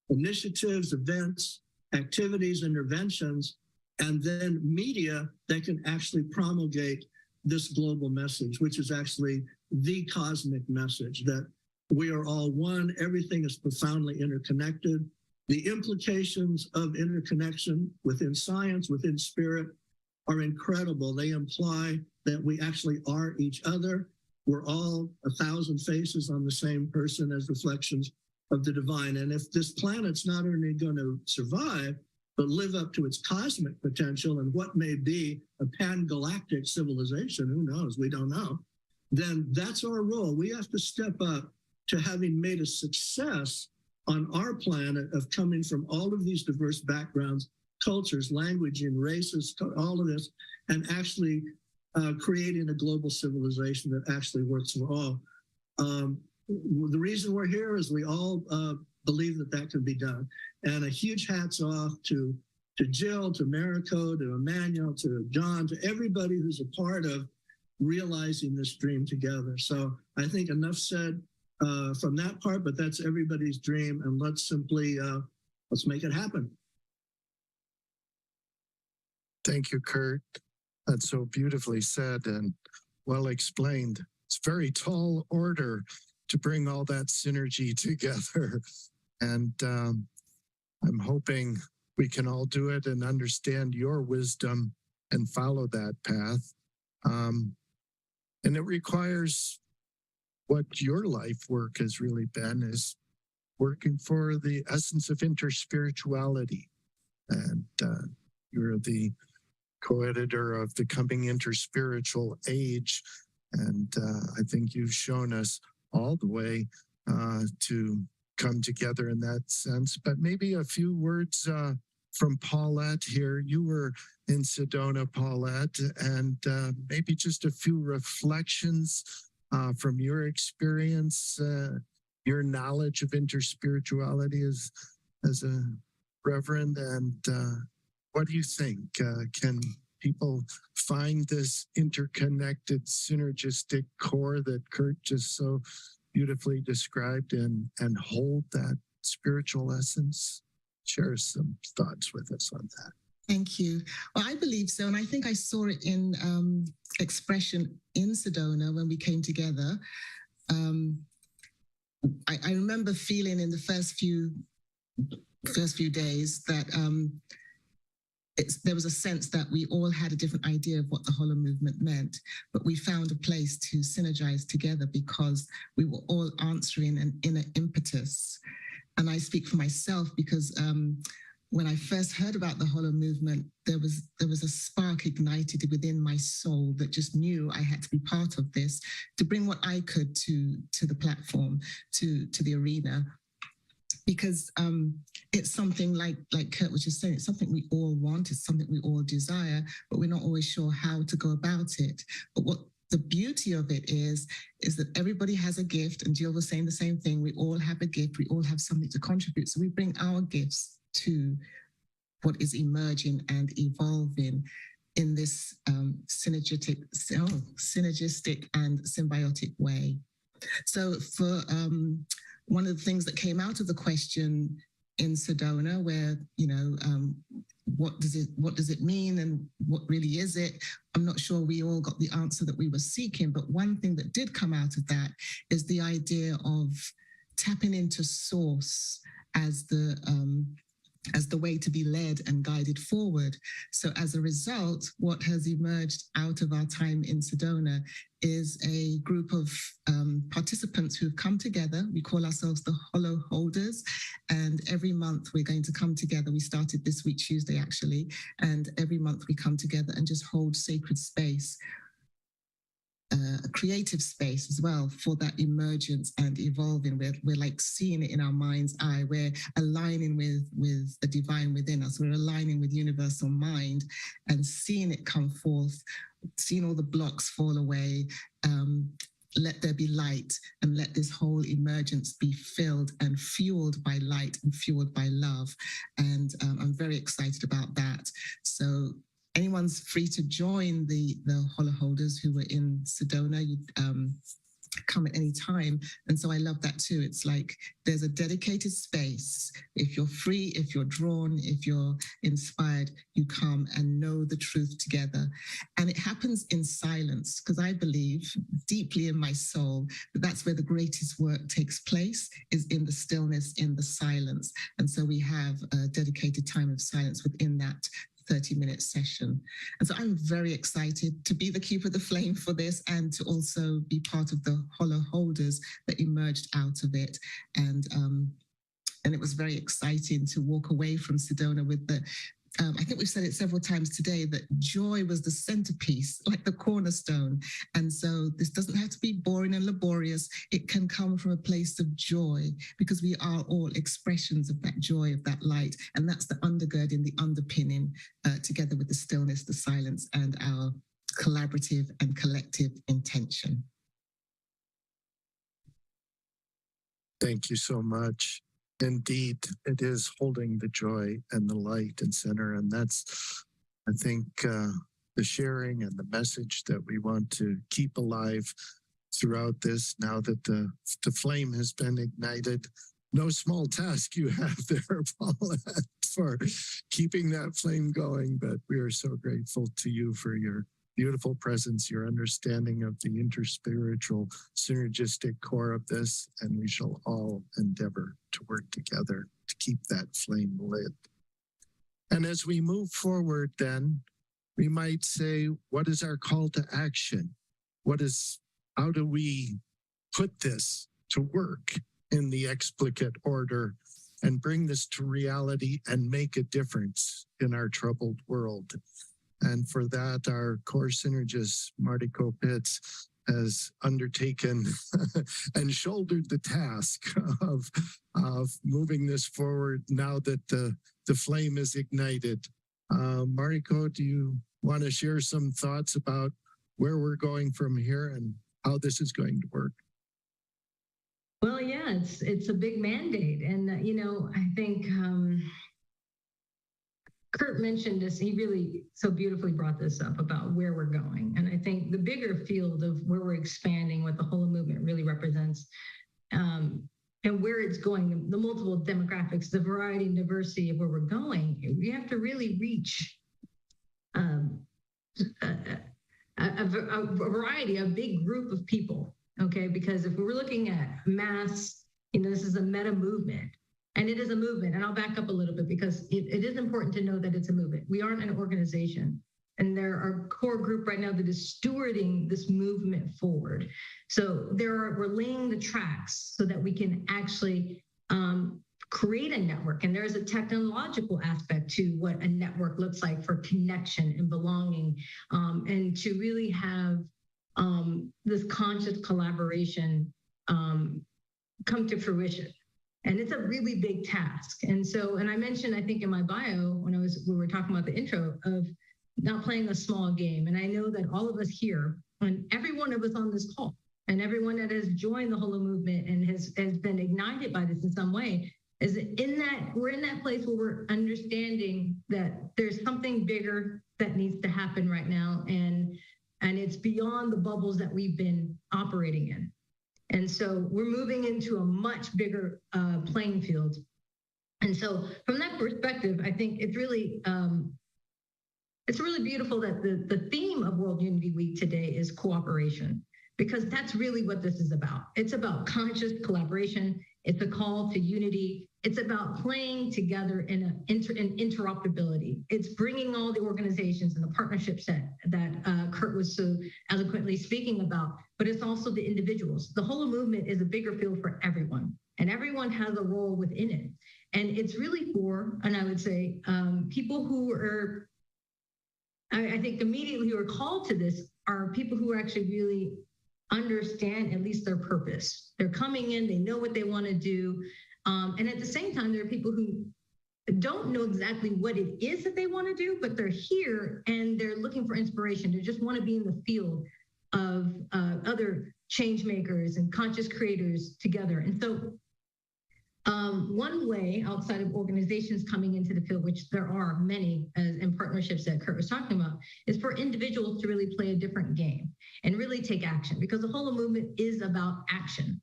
initiatives, events, activities, interventions, and then media that can actually promulgate this global message, which is actually the cosmic message that we are all one, everything is profoundly interconnected. The implications of interconnection within science, within spirit, are incredible. They imply that we actually are each other. We're all 1,000 faces on the same person as reflections of the divine. And if this planet's not only going to survive, but live up to its cosmic potential and what may be a pan-galactic civilization, who knows, we don't know, then that's our role. We have to step up to having made a success on our planet of coming from all of these diverse backgrounds, cultures, language, and races, all of this, and actually creating a global civilization that actually works for all. The reason we're here is we all believe that that can be done. And a huge hats off to Jill, to Mariko, to Emanuel, to John, to everybody who's a part of realizing this dream together. So I think enough said from that part, but that's everybody's dream, and let's simply, let's make it happen. Thank you, Kurt. That's so beautifully said and well explained. It's very tall order to bring all that synergy together. And I'm hoping we can all do it and understand your wisdom and follow that path. And it requires what your life work has really been is working for the essence of interspirituality. And you're the co-editor of The Coming Interspiritual Age. And I think you've shown us all the way to come together in that sense. But maybe a few words from Paulette here. You were in Sedona, Paulette, and maybe just a few reflections from your experience, your knowledge of interspirituality as a reverend, and what do you think? Can people find this interconnected, synergistic core that Kurt just so beautifully described and hold that spiritual essence? Share some thoughts with us on that. Thank you. Well, I believe so. And I think I saw it in expression in Sedona when we came together. I remember feeling in the first few days that there was a sense that we all had a different idea of what the Holomovement meant, but we found a place to synergize together because we were all answering an inner impetus. And I speak for myself because when I first heard about the Holomovement, there was a spark ignited within my soul that just knew I had to be part of this, to bring what I could to the platform, to the arena. Because it's something like Kurt was just saying, it's something we all want, it's something we all desire, but we're not always sure how to go about it. But what the beauty of it is that everybody has a gift, and Jill was saying the same thing. We all have a gift, we all have something to contribute. So we bring our gifts to what is emerging and evolving in this synergistic and symbiotic way. So for one of the things that came out of the question in Sedona, where, what does it mean and what really is it? I'm not sure we all got the answer that we were seeking, but one thing that did come out of that is the idea of tapping into source as the way to be led and guided forward. So as a result, what has emerged out of our time in Sedona is a group of participants who've come together. We call ourselves the Holo Holders, and every month we're going to come together. We started this week, Tuesday, actually, and every month we come together and just hold sacred space, a creative space as well for that emergence and evolving. We're like seeing it in our mind's eye. We're aligning with the divine within us. We're aligning with universal mind and seeing it come forth, seeing all the blocks fall away. Let there be light, and let this whole emergence be filled and fueled by light and fueled by love. And I'm very excited about that. So anyone's free to join the Holo Holders who were in Sedona. You come at any time. And so I love that too. It's like there's a dedicated space. If you're free, if you're drawn, if you're inspired, you come and know the truth together. And it happens in silence, because I believe deeply in my soul that that's where the greatest work takes place, is in the stillness, in the silence. And so we have a dedicated time of silence within that 30-minute session. And so I'm very excited to be the keeper of the flame for this, and to also be part of the Holo Holders that emerged out of it. And it was very exciting to walk away from Sedona with the, I think we've said it several times today, that joy was the centerpiece, like the cornerstone. And so this doesn't have to be boring and laborious. It can come from a place of joy, because we are all expressions of that joy, of that light. And that's the undergirding, the underpinning, together with the stillness, the silence, and our collaborative and collective intention. Thank you so much. Indeed, it is holding the joy and the light and center. And that's, I think, the sharing and the message that we want to keep alive throughout this, now that the flame has been ignited. No small task you have there, Paulette, for keeping that flame going. But we are so grateful to you for your beautiful presence, your understanding of the interspiritual synergistic core of this, and we shall all endeavor to work together to keep that flame lit. And as we move forward then, we might say, what is our call to action? How do we put this to work in the explicate order and bring this to reality and make a difference in our troubled world? And for that, our core synergist, Mariko Pitts, has undertaken and shouldered the task of moving this forward now that the flame is ignited. Mariko, do you want to share some thoughts about where we're going from here and how this is going to work? Well, yeah, it's a big mandate. And, I think Kurt mentioned this. He really so beautifully brought this up about where we're going. And I think the bigger field of where we're expanding, what the Holomovement really represents, and where it's going, the multiple demographics, the variety and diversity of where we're going, we have to really reach a variety, a big group of people, okay? Because if we're looking at mass, this is a meta movement, and it is a movement. And I'll back up a little bit because it is important to know that it's a movement. We aren't an organization. And there are a core group right now that is stewarding this movement forward. So we're laying the tracks so that we can actually create a network. And there's a technological aspect to what a network looks like for connection and belonging, and to really have this conscious collaboration come to fruition. And it's a really big task. And I mentioned, I think in my bio, when we were talking about the intro, of not playing a small game. And I know that all of us here, and every one of us on this call, and everyone that has joined the Holomovement and has been ignited by this in some way, we're in that place where we're understanding that there's something bigger that needs to happen right now. And it's beyond the bubbles that we've been operating in. And so we're moving into a much bigger playing field. And so from that perspective, I think it's really beautiful that the theme of World Unity Week today is cooperation, because that's really what this is about. It's about conscious collaboration. It's a call to unity. It's about playing together in interoperability. It's bringing all the organizations and the partnerships that Kurt was so eloquently speaking about, but it's also the individuals. The Holomovement is a bigger field for everyone, and everyone has a role within it. And it's really for, and I would say, people who are, I think immediately who are called to this are people who actually really understand at least their purpose. They're coming in, they know what they want to do. And at the same time, there are people who don't know exactly what it is that they want to do, but they're here and they're looking for inspiration. They just want to be in the field of other change makers and conscious creators together. And so one way outside of organizations coming into the field, which there are many in partnerships that Kurt was talking about, is for individuals to really play a different game and really take action, because the Holomovement is about action.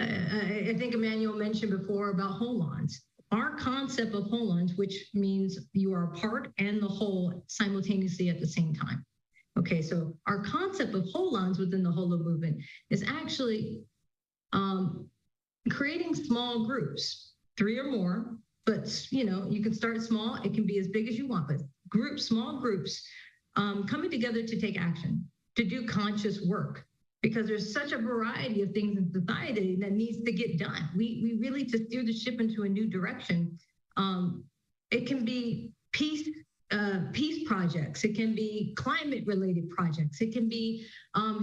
I think Emanuel mentioned before about holons. Our concept of holons, which means you are a part and the whole simultaneously at the same time. Okay, so our concept of holons within the Holomovement is actually creating small groups, 3 or more, but you can start small, it can be as big as you want, but small groups coming together to take action, to do conscious work, because there's such a variety of things in society that needs to get done. We really, to steer the ship into a new direction, it can be peace projects, it can be climate related projects, it can be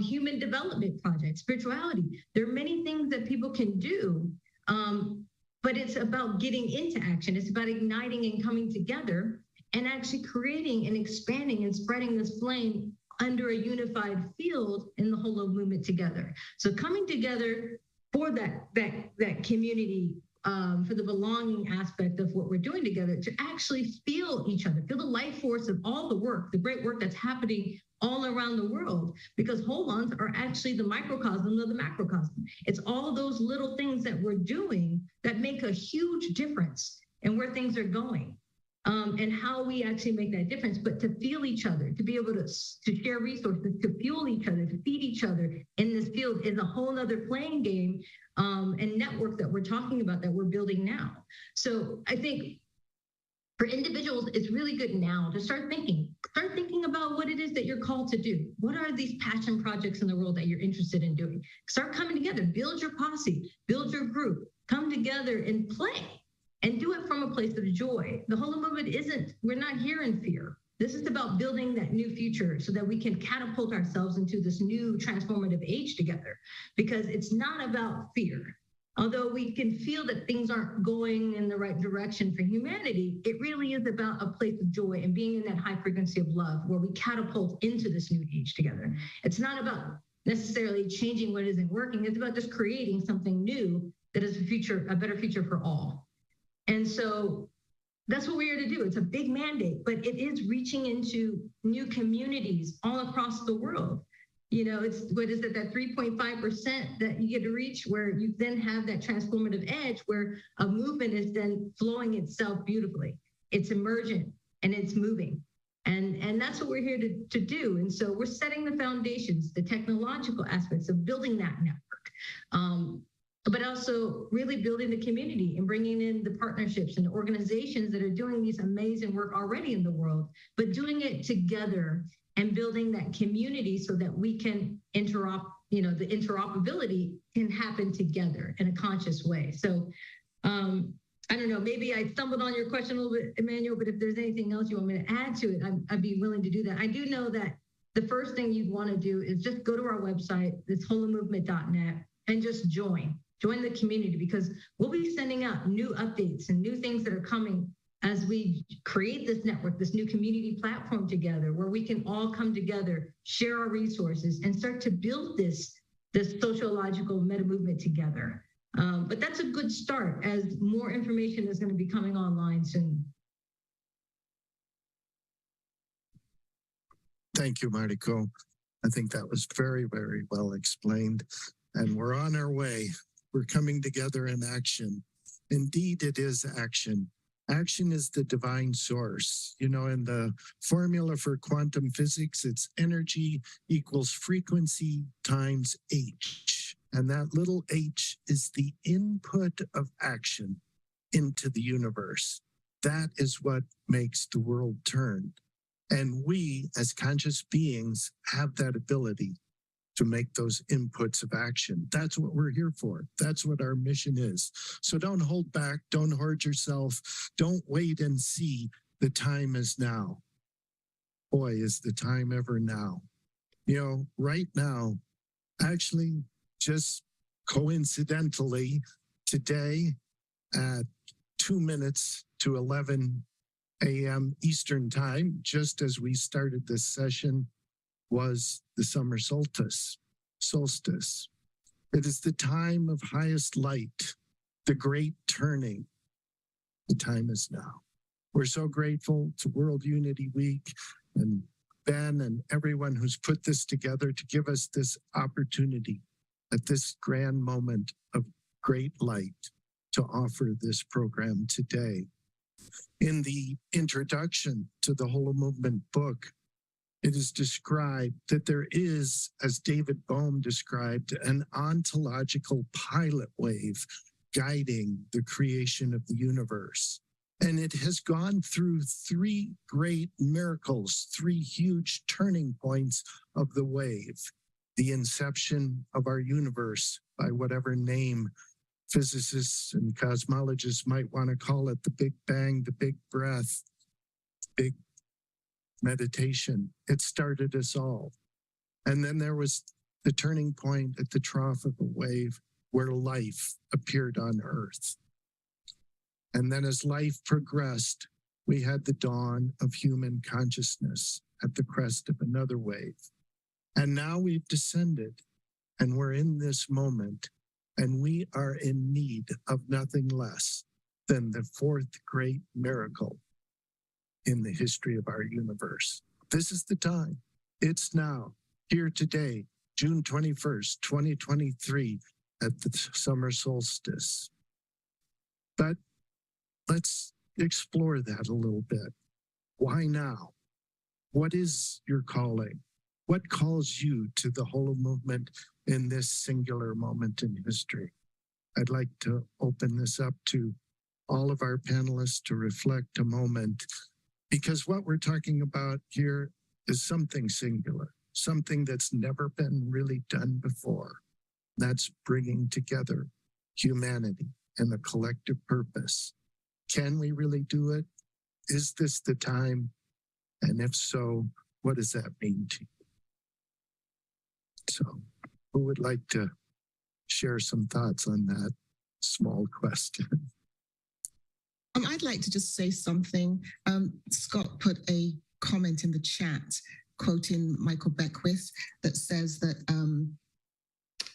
human development projects, spirituality. There are many things that people can do, but it's about getting into action. It's about igniting and coming together and actually creating and expanding and spreading this flame under a unified field in the Holomovement together. So coming together for that community, for the belonging aspect of what we're doing together, to actually feel each other, feel the life force of all the work, the great work that's happening all around the world, because holons are actually the microcosm of the macrocosm. It's all of those little things that we're doing that make a huge difference in where things are going. And how we actually make that difference, but to feel each other, to be able to share resources, to fuel each other, to feed each other in this field is a whole nother playing game and network that we're talking about, that we're building now. So I think For individuals, it's really good now to start thinking. Start thinking about what it is that you're called to do. What are these passion projects in the world that you're interested in doing? Start coming together, build your posse, build your group, come together and play and do it from a place of joy. The Holomovement isn't, we're not here in fear. This is about building that new future so that we can catapult ourselves into this new transformative age together, because it's not about fear. Although we can feel that things aren't going in the right direction for humanity, it really is about a place of joy and being in that high frequency of love where we catapult into this new age together. It's not about necessarily changing what isn't working. It's about just creating something new that is a better future for all. And so that's what we're here to do. It's a big mandate, but it is reaching into new communities all across the world. You know, it's, what is it, that 3.5% that you get to reach, where you then have that transformative edge where a movement is then flowing itself beautifully. It's emergent and it's moving. And that's what we're here to do. And so we're setting the foundations, the technological aspects of building that network, but also really building the community and bringing in the partnerships and the organizations that are doing these amazing work already in the world, but doing it together and building that community so that we can the interoperability can happen together in a conscious way. So I don't know, maybe I stumbled on your question a little bit, Emanuel, but if there's anything else you want me to add to it, I'd be willing to do that. I do know that the first thing you'd want to do is just go to our website, it's holomovement.net, and just join the community, because we'll be sending out new updates and new things that are coming as we create this network, this new community platform together, where we can all come together, share our resources, and start to build this sociological meta movement together. But that's a good start, as more information is going to be coming online soon. Thank you, Mariko. I think that was very, very well explained. And we're on our way. We're coming together in action. Indeed, it is action. Action is the divine source. You know, in the formula for quantum physics, it's energy equals frequency times h. And that little h is the input of action into the universe. That is what makes the world turn. And we, as conscious beings, have that ability to make those inputs of action. That's what we're here for. That's what our mission is. So don't hold back. Don't hoard yourself. Don't wait and see. The time is now. Boy, is the time ever now. You know, right now, actually, just coincidentally, today at 2 minutes to 11 a.m. Eastern time, just as we started this session, was the summer solstice. It is the time of highest light, the great turning. The time is now. We're so grateful to World Unity Week and Ben and everyone who's put this together to give us this opportunity at this grand moment of great light to offer this program today. In the introduction to the Holomovement book, it is described that there is, as David Bohm described, an ontological pilot wave guiding the creation of the universe. And it has gone through 3 great miracles, 3 huge turning points of the wave. The inception of our universe, by whatever name physicists and cosmologists might want to call it, the Big Bang, the Big Breath, Big Meditation. It started us all. And then there was the turning point at the trough of the wave where life appeared on Earth. And then as life progressed, we had the dawn of human consciousness at the crest of another wave. And now we've descended, and we're in this moment, and we are in need of nothing less than the 4th great miracle in the history of our universe. This is the time. It's now, here today, June 21st, 2023, at the summer solstice. But let's explore that a little bit. Why now? What is your calling? What calls you to the Holomovement in this singular moment in history? I'd like to open this up to all of our panelists to reflect a moment, because what we're talking about here is something singular, something that's never been really done before. That's bringing together humanity and a collective purpose. Can we really do it? Is this the time? And if so, what does that mean to you? So, who would like to share some thoughts on that small question? I'd like to just say something. Scott put a comment in the chat quoting Michael Beckwith that says that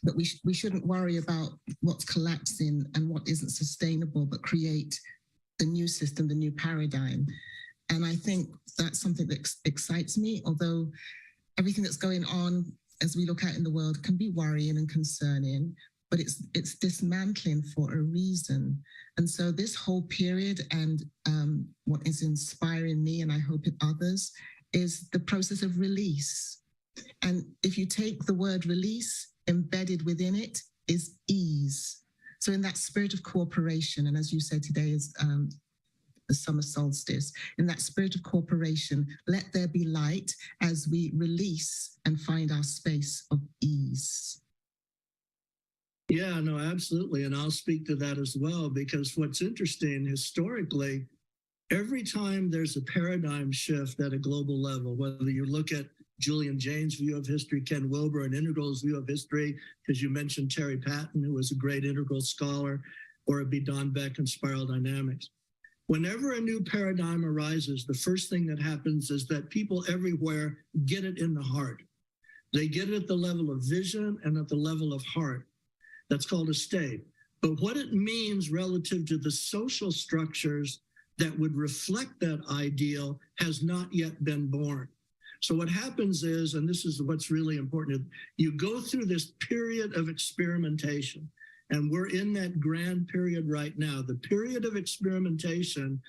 that we shouldn't worry about what's collapsing and what isn't sustainable, but create the new system, the new paradigm. And I think that's something that excites me, although everything that's going on as we look out in the world can be worrying and concerning, but it's dismantling for a reason. And so this whole period and what is inspiring me, and I hope it others, is the process of release. And if you take the word release, embedded within it is ease. So in that spirit of cooperation, and as you said, today is the summer solstice, in that spirit of cooperation, let there be light as we release and find our space of ease. Yeah, no, absolutely. And I'll speak to that as well, because what's interesting historically, every time there's a paradigm shift at a global level, whether you look at Julian Jaynes' view of history, Ken Wilber and Integral's view of history, because you mentioned Terry Patton, who was a great integral scholar, or it be Don Beck and spiral dynamics. Whenever a new paradigm arises, the first thing that happens is that people everywhere get it in the heart. They get it at the level of vision and at the level of heart. That's called a state. But what it means relative to the social structures that would reflect that ideal has not yet been born. So what happens is, and this is what's really important, you go through this period of experimentation, and we're in that grand period right now. The period of experimentation,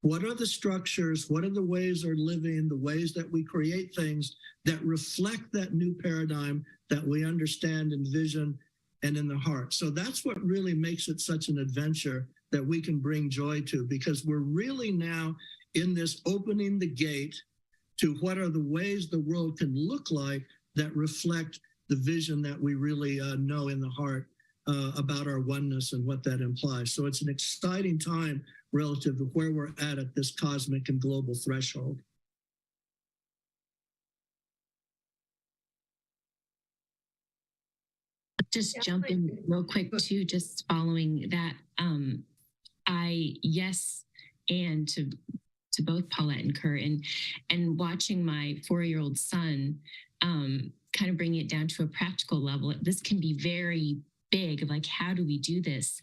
what are the structures, what are the ways of living, the ways that we create things that reflect that new paradigm that we understand in vision and in the heart. So that's what really makes it such an adventure that we can bring joy to, because we're really now in this opening the gate to what are the ways the world can look like that reflect the vision that we really know in the heart about our oneness and what that implies. So it's an exciting time relative to where we're at this cosmic and global threshold. Just jump in real quick too, just following that. Yes, and to both Paulette and Kurt, and watching my 4-year-old son kind of bring it down to a practical level. This can be very big, of like, how do we do this?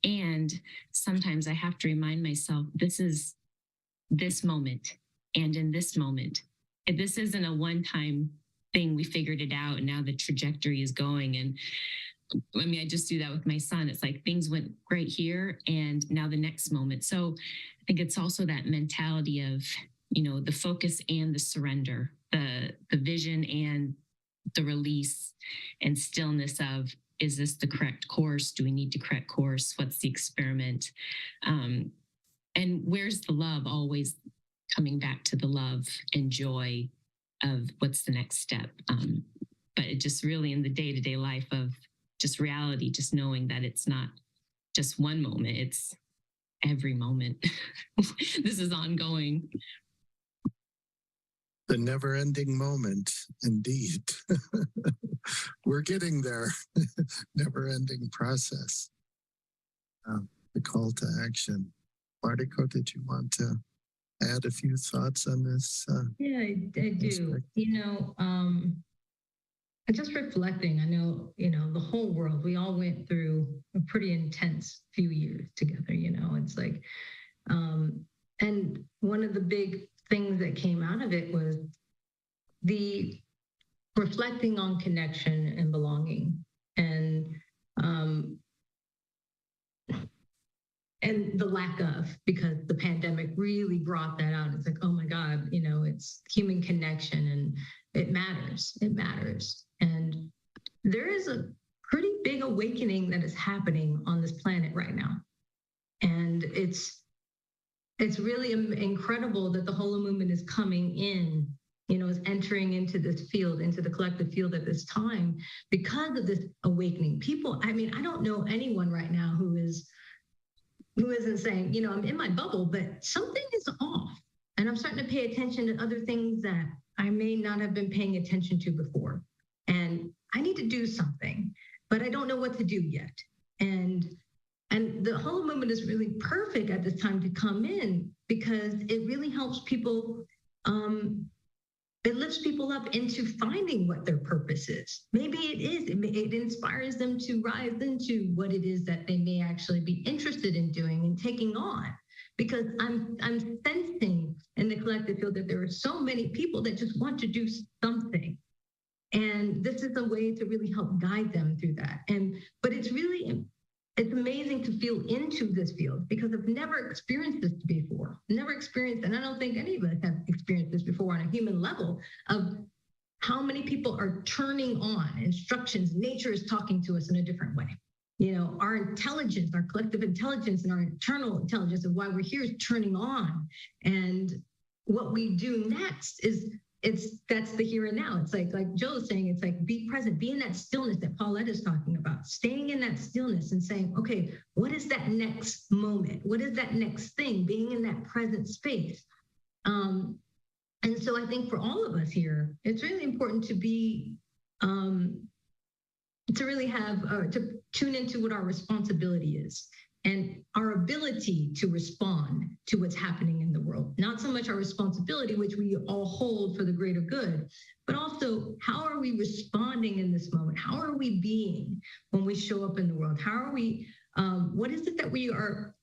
And sometimes I have to remind myself, this is this moment, and in this moment. This isn't a one-time thing, we figured it out and now the trajectory is going. And I mean, I just do that with my son. It's like things went great here and now the next moment. So I think it's also that mentality of, you know, the focus and the surrender, the vision and the release and stillness of, is this the correct course? Do we need to correct course? What's the experiment? And where's the love? Always coming back to the love and joy of what's the next step. But it just really in the day-to-day life of just reality, just knowing that it's not just one moment, it's every moment. This is ongoing. The never-ending moment, indeed. We're getting there. Never-ending process. The call to action. Mariko, did you want to add a few thoughts on this? Yeah, I do. You know, just reflecting, I know, you know, the whole world, we all went through a pretty intense few years together, you know, it's like, and one of the big things that came out of it was the reflecting on connection and belonging, and the lack of, because the pandemic really brought that out. It's like, oh my God, you know, it's human connection and it matters. It matters. And there is a pretty big awakening that is happening on this planet right now. And it's really incredible that the Holomovement is coming in, is entering into this field, into the collective field at this time because of this awakening. People, I mean, I don't know anyone right now who isn't saying, I'm in my bubble, but something is off. And I'm starting to pay attention to other things that I may not have been paying attention to before. And I need to do something, but I don't know what to do yet. And the Holomovement is really perfect at this time to come in because it really helps people. It lifts people up into finding what their purpose is. Maybe it is. It inspires them to rise into what it is that they may actually be interested in doing and taking on. Because I'm sensing in the collective field that there are so many people that just want to do something. And this is a way to really help guide them through that. But it's amazing to feel into this field because I've never experienced this before. Never experienced, and I don't think any of us have experienced this before on a human level of how many people are turning on instructions. Nature is talking to us in a different way. Our intelligence, our collective intelligence and our internal intelligence of why we're here is turning on. And what we do next is that's the here and now. It's like Joe is saying, it's like be present, be in that stillness that Paulette is talking about, staying in that stillness and saying, okay, what is that next moment? What is that next thing? Being in that present space. And so I think for all of us here, it's really important to be, to really have, to tune into what our responsibility is and our ability to respond to what's happening in the world. Not so much our responsibility, which we all hold for the greater good, but also how are we responding in this moment? How are we being when we show up in the world? How are we, what is it that we are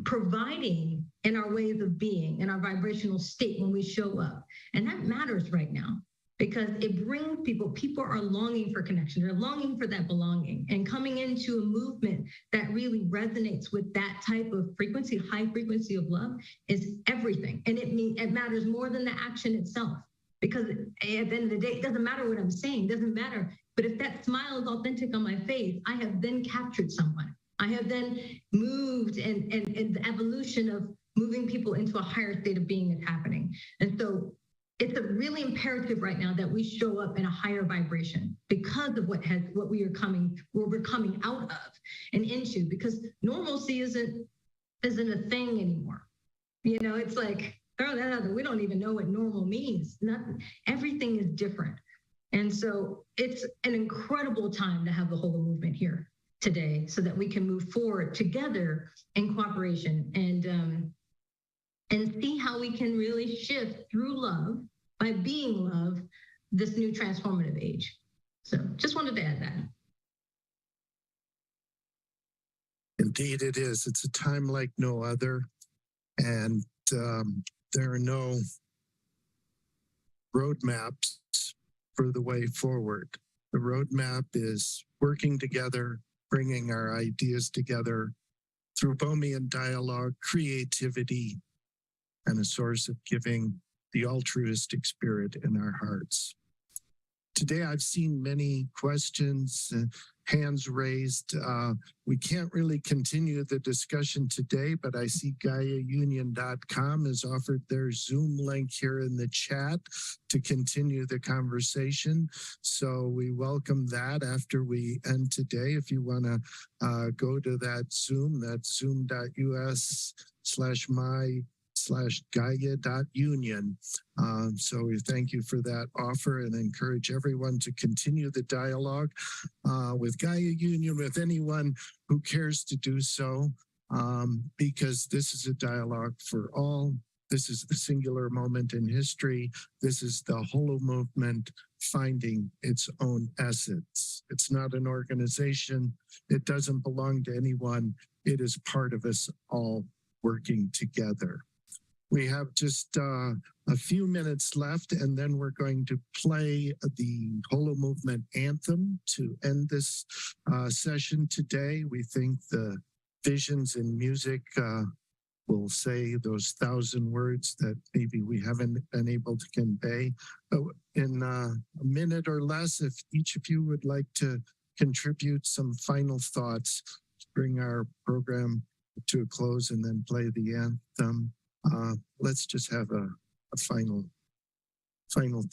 providing in our ways of being, in our vibrational state when we show up? And that matters right now. Because it brings people are longing for connection. They're longing for that belonging and coming into a movement that really resonates with that type of frequency, high frequency of love is everything. And it matters more than the action itself. Because at the end of the day, it doesn't matter what I'm saying, it doesn't matter. But if that smile is authentic on my face, I have then captured someone. I have then moved and the evolution of moving people into a higher state of being is happening. And so it's a really imperative right now that we show up in a higher vibration because of what we're coming out of and into, because normalcy isn't a thing anymore. It's like, throw that out there. We don't even know what normal means. Everything is different. And so it's an incredible time to have the Holomovement here today so that we can move forward together in cooperation and see how we can really shift through love, by being love, this new transformative age. So just wanted to add that. Indeed it is. It's a time like no other. And there are no roadmaps for the way forward. The roadmap is working together, bringing our ideas together through Bohemian dialogue, creativity, and a source of giving the altruistic spirit in our hearts. Today, I've seen many questions, hands raised. We can't really continue the discussion today, but I see GaiaUnion.com has offered their Zoom link here in the chat to continue the conversation. So we welcome that after we end today. If you want to go to that Zoom, that's zoom.us/my/Gaia.union. So we thank you for that offer and encourage everyone to continue the dialogue with Gaia Union, with anyone who cares to do so, because this is a dialogue for all. This is the singular moment in history. This is the Holomovement finding its own essence. It's not an organization. It doesn't belong to anyone. It is part of us all working together. We have just a few minutes left, and then we're going to play the Holomovement anthem to end this session today. We think the visions in music will say those 1,000 words that maybe we haven't been able to convey. But in a minute or less, if each of you would like to contribute some final thoughts to bring our program to a close and then play the anthem. Let's just have a final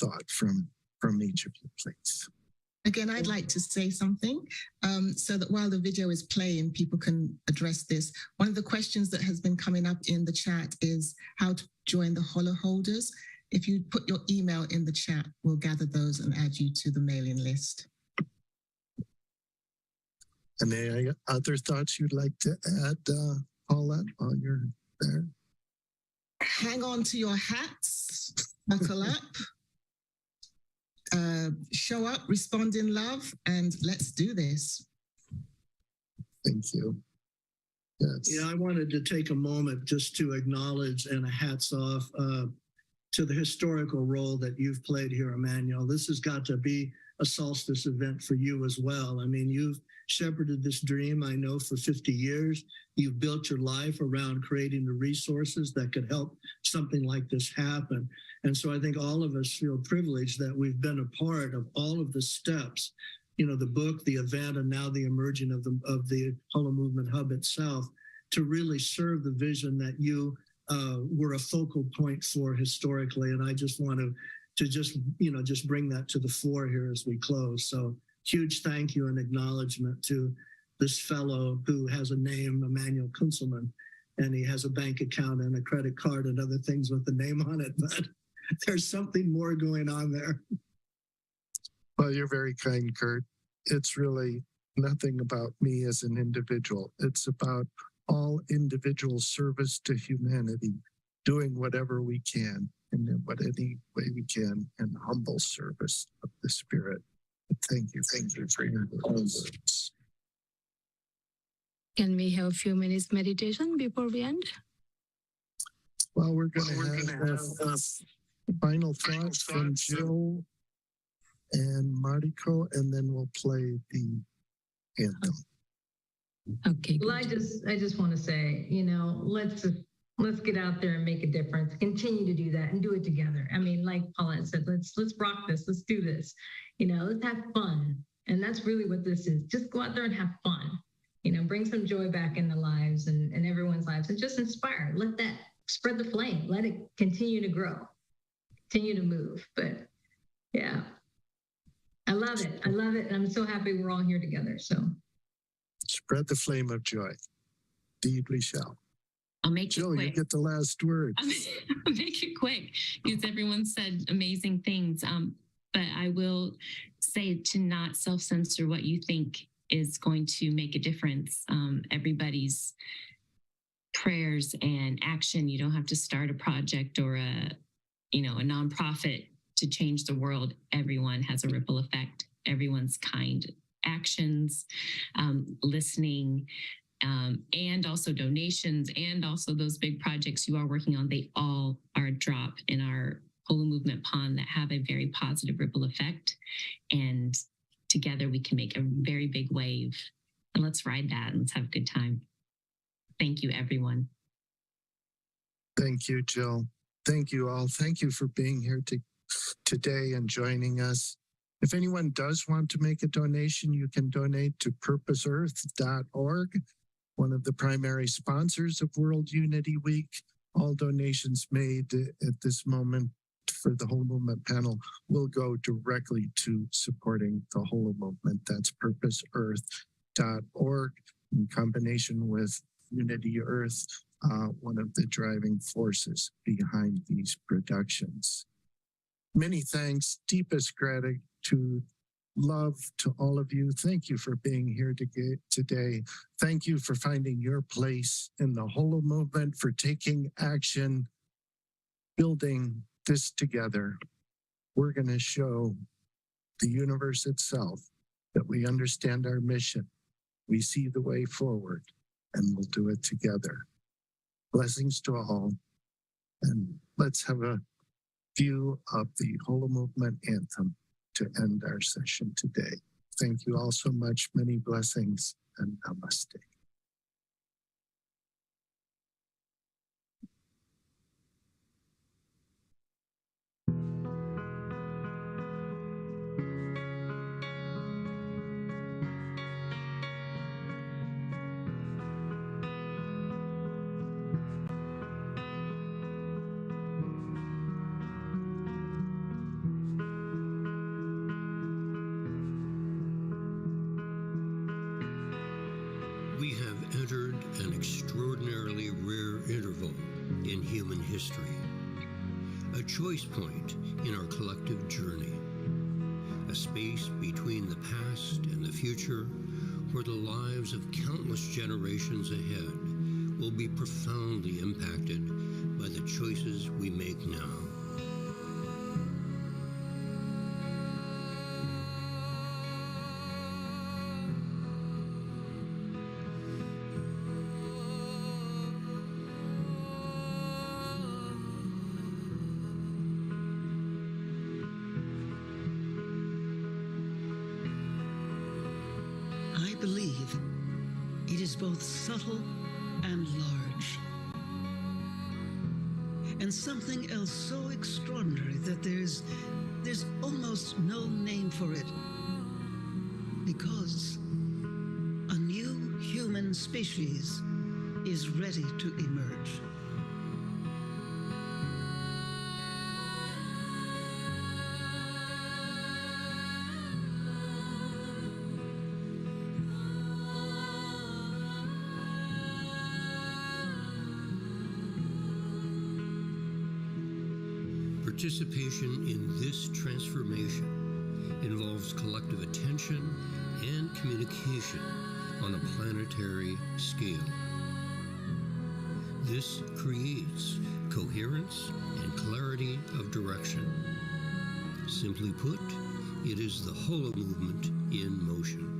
thought from each of you, please. Again, I'd like to say something so that while the video is playing, people can address this. One of the questions that has been coming up in the chat is how to join the Holo holders. If you put your email in the chat, we'll gather those and add you to the mailing list. And other thoughts you'd like to add, Paulette, while you're there? Hang on to your hats, buckle up. Show up, respond in love, and let's do this. Thank you. Yes. Yeah, I wanted to take a moment just to acknowledge and a hats off to the historical role that you've played here, Emanuel. This has got to be a solstice event for you as well. I mean, you've shepherded this dream, I know, for 50 years. You've built your life around creating the resources that could help something like this happen. And so I think all of us feel privileged that we've been a part of all of the steps, you know, the book, the event, and now the emerging of the Holomovement Hub itself, to really serve the vision that you were a focal point for historically. And I just want to just bring that to the fore here as we close. So huge thank you and acknowledgement to this fellow who has a name, Emanuel Kuntzelman, and he has a bank account and a credit card and other things with the name on it, but there's something more going on there. Well, you're very kind, Kurt. It's really nothing about me as an individual. It's about all individual service to humanity, doing whatever we can in any way we can in humble service of the Spirit. But thank you for your words. Can we have a few minutes meditation before we end? Well, we're going to have final thoughts from Jill and Mariko, and then we'll play the anthem. Okay. Well, I just want to say, you know, let's get out there and make a difference. Continue to do that and do it together. I mean, like Paulette said, let's rock this. Let's do this. You know, let's have fun. And that's really what this is. Just go out there and have fun. You know, bring some joy back in the lives and everyone's lives, and just inspire. Let that spread the flame. Let it continue to grow, continue to move. But yeah, I love it. I love it. And I'm so happy we're all here together. So spread the flame of joy. Indeed we shall. I'll make Jill, it quick. you get the last word. I'll make it quick because everyone said amazing things. But I will say to not self-censor what you think is going to make a difference. Everybody's prayers and action. You don't have to start a project or a nonprofit to change the world. Everyone has a ripple effect. Everyone's kind actions, listening, and also donations, and also those big projects you are working on. They all are a drop in our Holomovement pond that have a very positive ripple effect. And together we can make a very big wave. And let's ride that and let's have a good time. Thank you, everyone. Thank you, Jill. Thank you all. Thank you for being here today and joining us. If anyone does want to make a donation, you can donate to purposeearth.org, one of the primary sponsors of World Unity Week. All donations made at this moment for the Holomovement panel will go directly to supporting the Holomovement. That's purposeearth.org in combination with Unity Earth, one of the driving forces behind these productions. Many thanks, deepest gratitude, love to all of you. Thank you for being here today. Thank you for finding your place in the Holomovement, for taking action, building this together. We're going to show the universe itself that we understand our mission. We see the way forward, and we'll do it together. Blessings to all. And let's have a view of the Holomovement anthem to end our session today. Thank you all so much. Many blessings, and namaste. entered an extraordinarily rare interval in human history, a choice point in our collective journey, a space between the past and the future where the lives of countless generations ahead will be profoundly impacted by the choices we make now. I believe it is both subtle and large, and something else so extraordinary that there's almost no name for it, because a new human species is ready to emerge. Participation in this transformation involves collective attention and communication on a planetary scale. This creates coherence and clarity of direction. Simply put, it is the Holomovement in motion.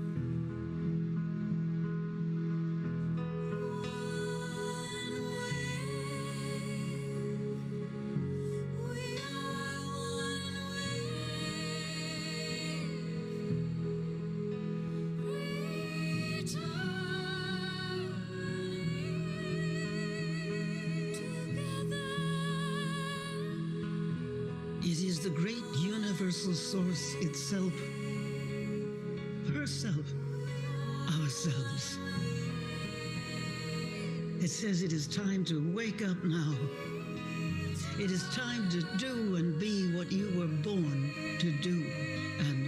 It is the great universal source itself, herself, ourselves. It says it is time to wake up now. It is time to do and be what you were born to do and